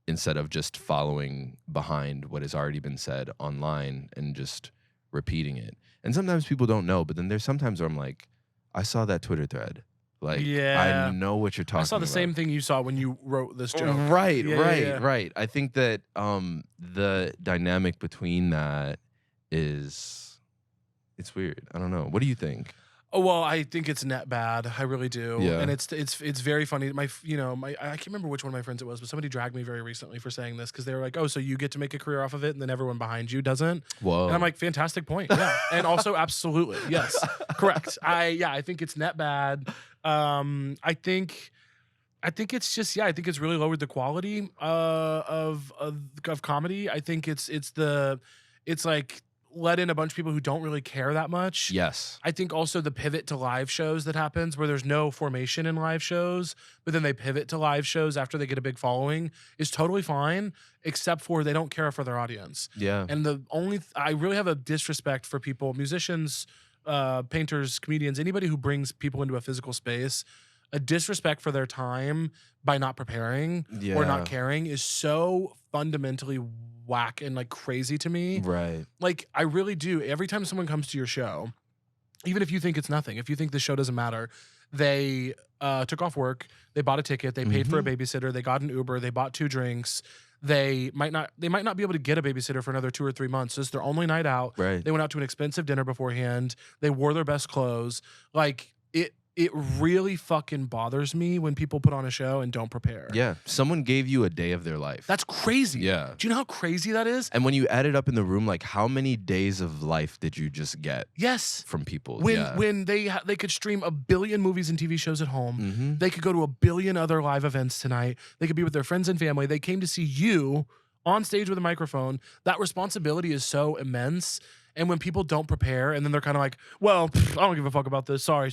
instead of just following behind what has already been said online and just repeating it. And sometimes people don't know, but then there's sometimes where I'm like, I saw that Twitter thread. Like, I know what you're talking about. I saw the same thing you saw when you wrote this joke. Right. I think that the dynamic between that it's weird. I don't know. What do you think? Oh, well, I think it's net bad. I really do. Yeah. And it's very funny. I can't remember which one of my friends it was, but somebody dragged me very recently for saying this because they were like, oh, so you get to make a career off of it and then everyone behind you doesn't? Whoa. And I'm like, fantastic point. Yeah. And also, absolutely. Yes. Correct. I think it's net bad. I think it's just, I think it's really lowered the quality of comedy. I think it's like let in a bunch of people who don't really care that much. Yes. I think also the pivot to live shows that happens where there's no formation in live shows, but then they pivot to live shows after they get a big following is totally fine, except for they don't care for their audience. Yeah. And I really have a disrespect for people, musicians, painters, comedians, anybody who brings people into a physical space. A disrespect for their time by not preparing or not caring is so fundamentally whack and like crazy to me. Right. Like, I really do. Every time someone comes to your show, even if you think it's nothing, if you think the show doesn't matter, they took off work, they bought a ticket, they paid for a babysitter, they got an Uber, they bought 2 drinks. They might not be able to get a babysitter for another 2 or 3 months. This is their only night out. Right. They went out to an expensive dinner beforehand. They wore their best clothes. Like, it really fucking bothers me when people put on a show and don't prepare. Yeah. Someone gave you a day of their life. That's crazy. Yeah. Do you know how crazy that is? And when you add it up in the room, like, how many days of life did you just get? Yes. From people? When they could stream 1 billion movies and TV shows at home. They could go to 1 billion other live events tonight. They could be with their friends and family. They came to see you on stage with a microphone. That responsibility is so immense. And when people don't prepare and then they're kind of like, well, I don't give a fuck about this. Sorry.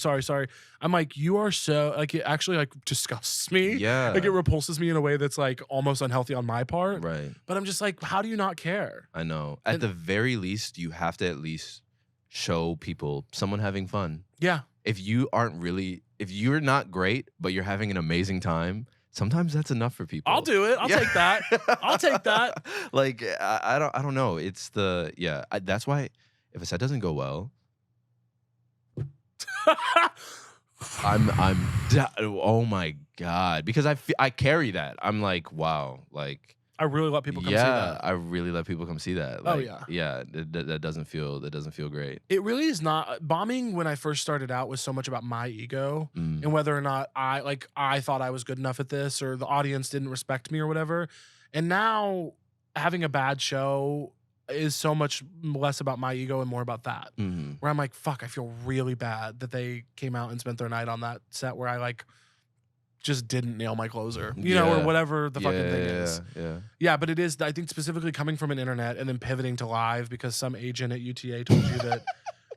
I'm like, you are so, like, it actually like disgusts me. Yeah. Like, it repulses me in a way that's like almost unhealthy on my part. Right. But I'm just like, how do you not care? I know. At the very least, you have to at least show people someone having fun. Yeah. If you're not great, but you're having an amazing time, sometimes that's enough for people. I'll do it. I'll take that. I'll take that. Like, I don't know. It's that's why if a set doesn't go well, oh my God, because I carry that. I'm like, wow, like, I really let people come see that. I really let people come see that. Like, that doesn't feel great. It really is not. Bombing when I first started out was so much about my ego and whether or not I thought I was good enough at this or the audience didn't respect me or whatever. And now having a bad show is so much less about my ego and more about that. Where I'm like, fuck, I feel really bad that they came out and spent their night on that set where I like just didn't nail my closer, you know, or whatever the fucking thing is. Yeah, but it is, I think, specifically coming from an internet and then pivoting to live because some agent at UTA told you that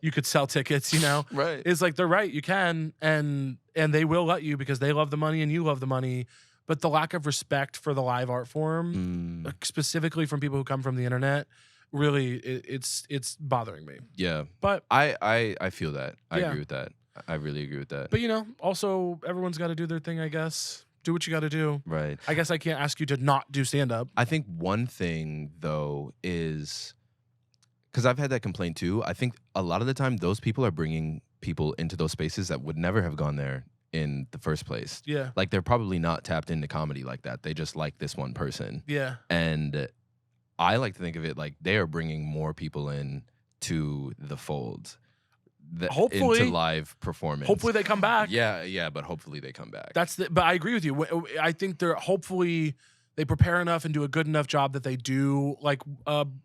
you could sell tickets, you know? Right. It's like, they're right, you can, and they will let you because they love the money and you love the money. But the lack of respect for the live art form, specifically from people who come from the internet, really it's bothering me. Yeah. But I feel that. I Yeah. agree with that. I really agree with that. But also everyone's got to do their thing, I guess. Do what you got to do. Right. I guess I can't ask you to not do stand up. I think one thing though is because I've had that complaint too. I think a lot of the time those people are bringing people into those spaces that would never have gone there in the first place. Yeah. Like they're probably not tapped into comedy like that. They just like this one person. Yeah. And I like to think of it like they are bringing more people in to the fold. Hopefully. Into live performance. Hopefully they come back. Yeah, but hopefully they come back. But I agree with you. I think hopefully they prepare enough and do a good enough job that they do like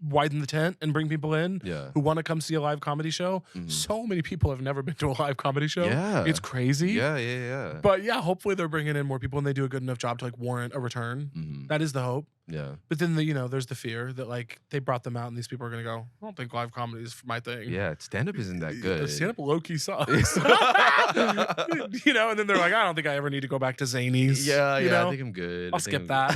widen the tent and bring people in who want to come see a live comedy show. Mm-hmm. So many people have never been to a live comedy show. Yeah. It's crazy. Yeah. But yeah, hopefully they're bringing in more people and they do a good enough job to like warrant a return. Mm-hmm. That is the hope. Yeah. But then there's the fear that like they brought them out and these people are gonna go, I don't think live comedy is my thing. Yeah, stand-up isn't that good. Stand-up low-key sucks. And then they're like, I don't think I ever need to go back to Zanies. Yeah, I think I'm good. I'll skip that.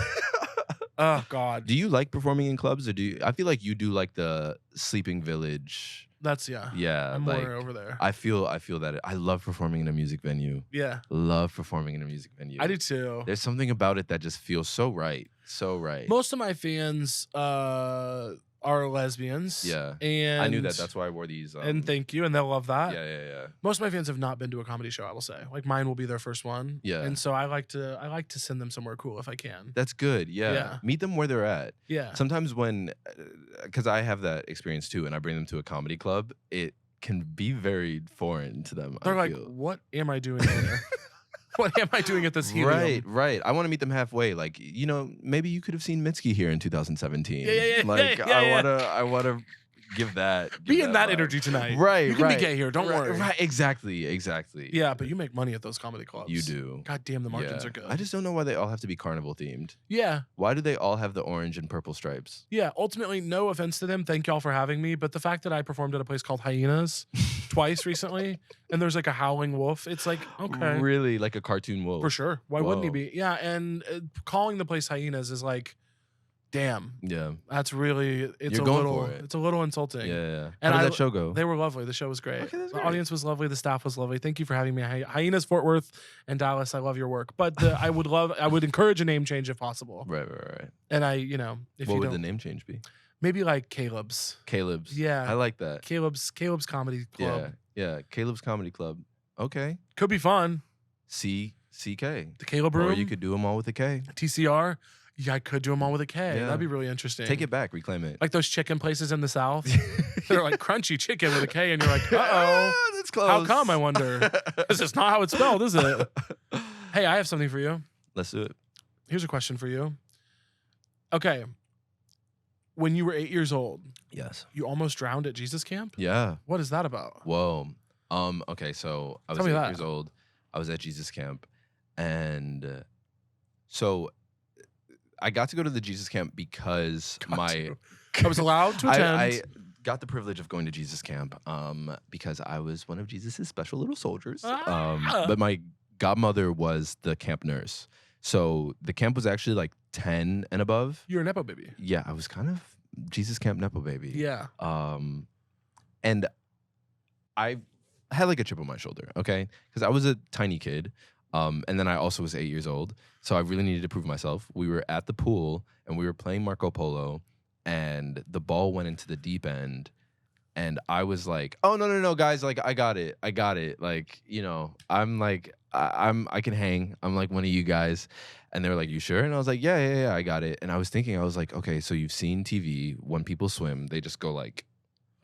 Oh God. Do you like performing in clubs, or do you? I feel like you do like the Sleeping Village. That's Yeah, I'm like, more over there. I feel that I love performing in a music venue. Yeah. Love performing in a music venue. I do too. There's something about it that just feels so right. So right. Most of my fans are lesbians. Yeah. And I knew that. That's why I wore these. And thank you. And they'll love that. Yeah. Most of my fans have not been to a comedy show, I will say. Like mine will be their first one. Yeah. And so I like to send them somewhere cool if I can. That's good. Yeah. Meet them where they're at. Yeah. Sometimes because I have that experience too, and I bring them to a comedy club, it can be very foreign to them. They're like, what am I doing here? What am I doing at this helium? Right. I want to meet them halfway. Like, maybe you could have seen Mitski here in 2017. Yeah. Like, I wanna give that. Be in that vibe. energy tonight. Right. You can be gay here. Don't worry. Right. Exactly. Yeah, but you make money at those comedy clubs. You do. God damn, the margins are good. I just don't know why they all have to be carnival themed. Yeah. Why do they all have the orange and purple stripes? Yeah. Ultimately, no offense to them. Thank y'all for having me. But the fact that I performed at a place called Hyenas twice recently, and there's like a howling wolf, it's like, okay. Really? Like a cartoon wolf? For sure. Why wouldn't he be? Yeah. And calling the place Hyenas is like, damn. Yeah. That's really, it's You're a going little, for it. it's a little insulting. Yeah. And How did that show go? They were lovely. The show was great. Okay, that's the great. audience was lovely. The staff was lovely. Thank you for having me. Hyenas, Fort Worth, and Dallas. I love your work. But I would encourage a name change if possible. Right. And if what you would don't, the name change be? maybe like Caleb's. Yeah. I like that. Caleb's Comedy Club. Yeah. Caleb's Comedy Club. Okay. Could be fun. CK. The Caleb Room. Or you could do them all with a K. TCR. Yeah, I could do them all with a K. Yeah. That'd be really interesting. Take it back. Reclaim it. Like those chicken places in the South. They're like crunchy chicken with a K, and you're like, uh-oh. That's close. How come, I wonder? This is not how it's spelled, is it? Hey, I have something for you. Let's do it. Here's a question for you. Okay. When you were 8 years old, Yes. you almost drowned at Jesus Camp? Yeah. What is that about? Whoa. Okay, so I was Tell me 8 that. years old. I was at Jesus Camp. And so I got to go to the Jesus Camp because I was allowed to attend. I got the privilege of going to Jesus Camp because I was one of Jesus's special little soldiers. But my godmother was the camp nurse. So the camp was actually like 10 and above. You're a Nepo baby. Yeah, I was kind of Jesus Camp Nepo baby. Yeah. And I had like a chip on my shoulder, okay? Because I was a tiny kid. And then I also was 8 years old. So I really needed to prove myself. We were at the pool and we were playing Marco Polo and the ball went into the deep end. And I was like, oh, no, guys. Like, I got it. Like, I'm like, I can hang. I'm like one of you guys. And they were like, you sure? And I was like, yeah, I got it. And I was thinking, I was like, okay, so you've seen TV when people swim, they just go like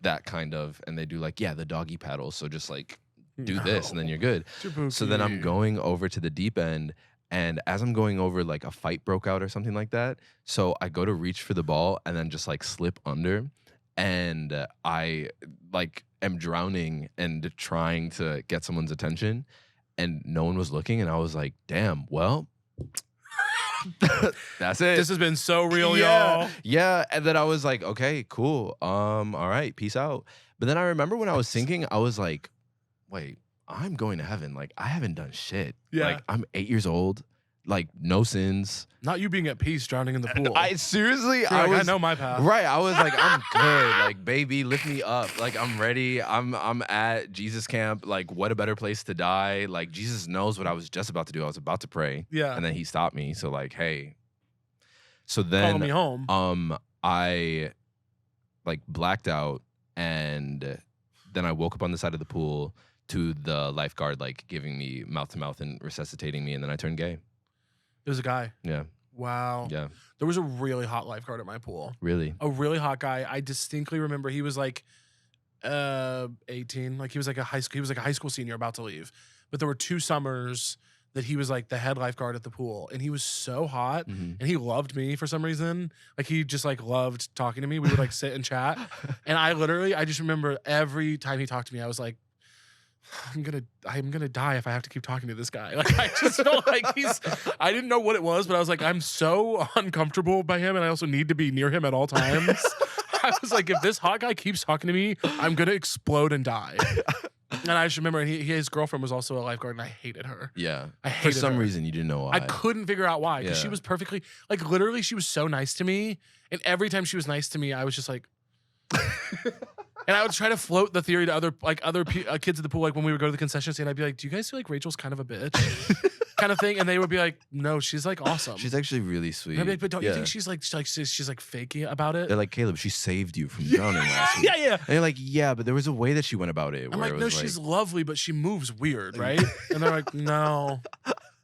that kind of, and they do like, yeah, the doggy paddle. So just like do this and then you're good. Jaboukie. So then I'm going over to the deep end. And as I'm going over, like a fight broke out or something like that. So I go to reach for the ball and then just like slip under. And I like am drowning and trying to get someone's attention. And no one was looking. And I was like, damn, well, that's it. This has been so real, y'all. Yeah. And then I was like, okay, cool. All right, peace out. But then I remember when I was thinking, I was like, wait, I'm going to heaven. Like, I haven't done shit. Yeah. Like, I'm 8 years old. like no sins. Not you being at peace, drowning in the pool. I seriously, I know my path. Right, I was like, I'm good. Like, baby, lift me up. Like, I'm ready. I'm at Jesus camp. Like, what a better place to die. Like, Jesus knows what I was just about to do. I was about to pray. Yeah. And then he stopped me. So like, hey. So then Follow me home. I like blacked out, and then I woke up on the side of the pool to the lifeguard like giving me mouth to mouth and resuscitating me, and then I turned gay. It was a guy. Yeah. Wow. Yeah. There was a really hot lifeguard at my pool. Really? A really hot guy. I distinctly remember he was like 18. Like he was like a high school senior about to leave. But there were 2 summers that he was like the head lifeguard at the pool, and he was so hot, and he loved me for some reason. Like he just like loved talking to me. We would like sit and chat, and I just remember every time he talked to me, I was like, I'm gonna die if I have to keep talking to this guy. Like I just felt like I didn't know what it was, but I was like, I'm so uncomfortable by him, and I also need to be near him at all times. I was like, if this hot guy keeps talking to me, I'm gonna explode and die. And I just remember, his girlfriend was also a lifeguard, and I hated her. Yeah. I hated For some her. reason, you didn't know why. I couldn't figure out why, because she Yeah. was perfectly, like literally, she was so nice to me, and every time she was nice to me, I was just like. And I would try to float the theory to other kids at the pool, like when we would go to the concession stand, I'd be like, "Do you guys feel like Rachel's kind of a bitch?" kind of thing, and they would be like, "No, she's like awesome. She's actually really sweet." And I'd be like, "But don't you think she's like faking about it?" They're like, Caleb, she saved you from drowning last week. Yeah. And you're like, yeah, but there was a way that she went about it. I'm where like, it no, was she's lovely, but she moves weird, right? And they're like, no,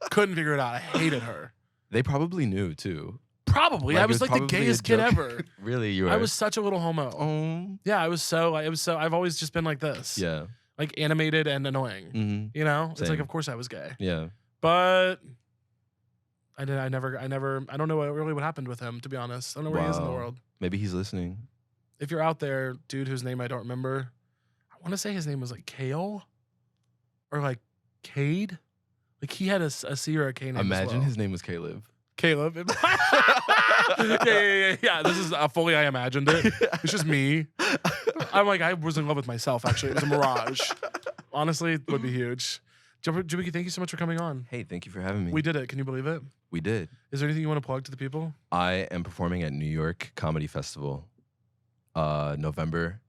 couldn't figure it out. I hated her. They probably knew too. Probably. Like, I it was like the probably a gayest kid joke. ever. Really, you were. I was such a little homo. Oh. Yeah, I was so. I've always just been like this. Yeah. Like animated and annoying. Mm-hmm. You know, it's like, Same. of course I was gay. Yeah. But I don't know what happened with him, to be honest. I don't know where he is in the world. Maybe he's listening. If you're out there, dude, whose name I don't remember, I want to say his name was like Kale or like Cade. Like he had a C or a K name. Imagine as well. his name was Caleb. Caleb. Yeah. This is fully I imagined it. It's just me. I'm like, I was in love with myself, actually. It was a mirage. Honestly, it would be huge. Jaboukie, thank you so much for coming on. Hey, thank you for having me. We did it. Can you believe it? We did. Is there anything you want to plug to the people? I am performing at New York Comedy Festival in November.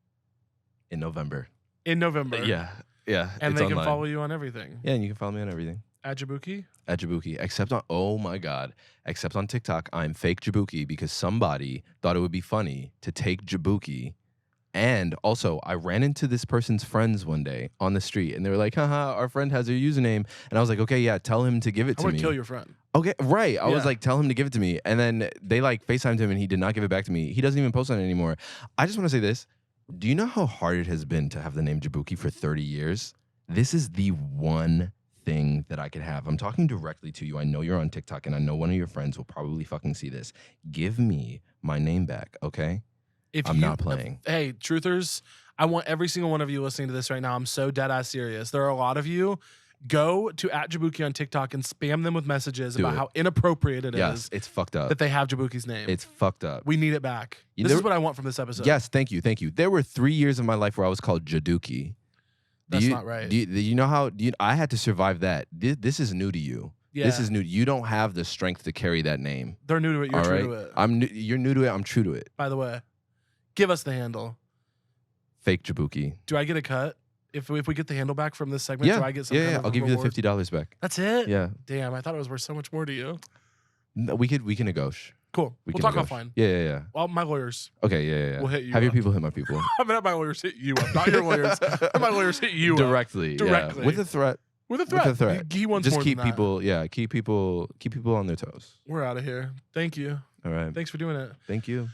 In November. Yeah. And it's they online. can follow you on everything. Yeah, and you can follow me on everything. At Jaboukie? At Jaboukie. Except on, oh my God, except on TikTok, I'm fake Jaboukie because somebody thought it would be funny to take Jaboukie. And also, I ran into this person's friends one day on the street, and they were like, haha, our friend has your username. And I was like, okay, yeah, tell him to give it to me. I would kill your friend. Okay, right. I was like, tell him to give it to me. And then they like FaceTimed him, and he did not give it back to me. He doesn't even post on it anymore. I just want to say this. Do you know how hard it has been to have the name Jaboukie for 30 years? This is the one thing that I could have. I'm talking directly to you. I know you're on TikTok, and I know one of your friends will probably fucking see this. Give me my name back, okay? I'm not playing. Hey, truthers, I want every single one of you listening to this right now. I'm so dead ass serious. There are a lot of you. Go to @Jaboukie on TikTok and spam them with messages about how inappropriate it is. Yes, it's fucked up. That they have Jaboukie's name. It's fucked up. We need it back. This is what I want from this episode. Yes, thank you. There were 3 years of my life where I was called Jadoukie. That's not right. Do you know how? I had to survive that. This is new to you. Yeah. This is new. You don't have the strength to carry that name. They're new to it. You're true to it. You're new to it. I'm true to it. By the way, give us the handle. Fake Jaboukie. Do I get a cut if we get the handle back from this segment? Yeah. Do I get some kind of I'll give you the reward? $50 back. That's it. Yeah. Damn, I thought it was worth so much more to you. No, we can negotiate. Cool. We'll talk offline. Yeah. Well, my lawyers. Okay, yeah. We'll hit you Have your up. people hit my people. I'm gonna have my lawyers hit you up, not your lawyers. Have my lawyers hit you up. Directly. Yeah. With a threat. With a threat. He wants Just more keep than that. people. Yeah, keep people on their toes. We're out of here. Thank you. All right. Thanks for doing it. Thank you.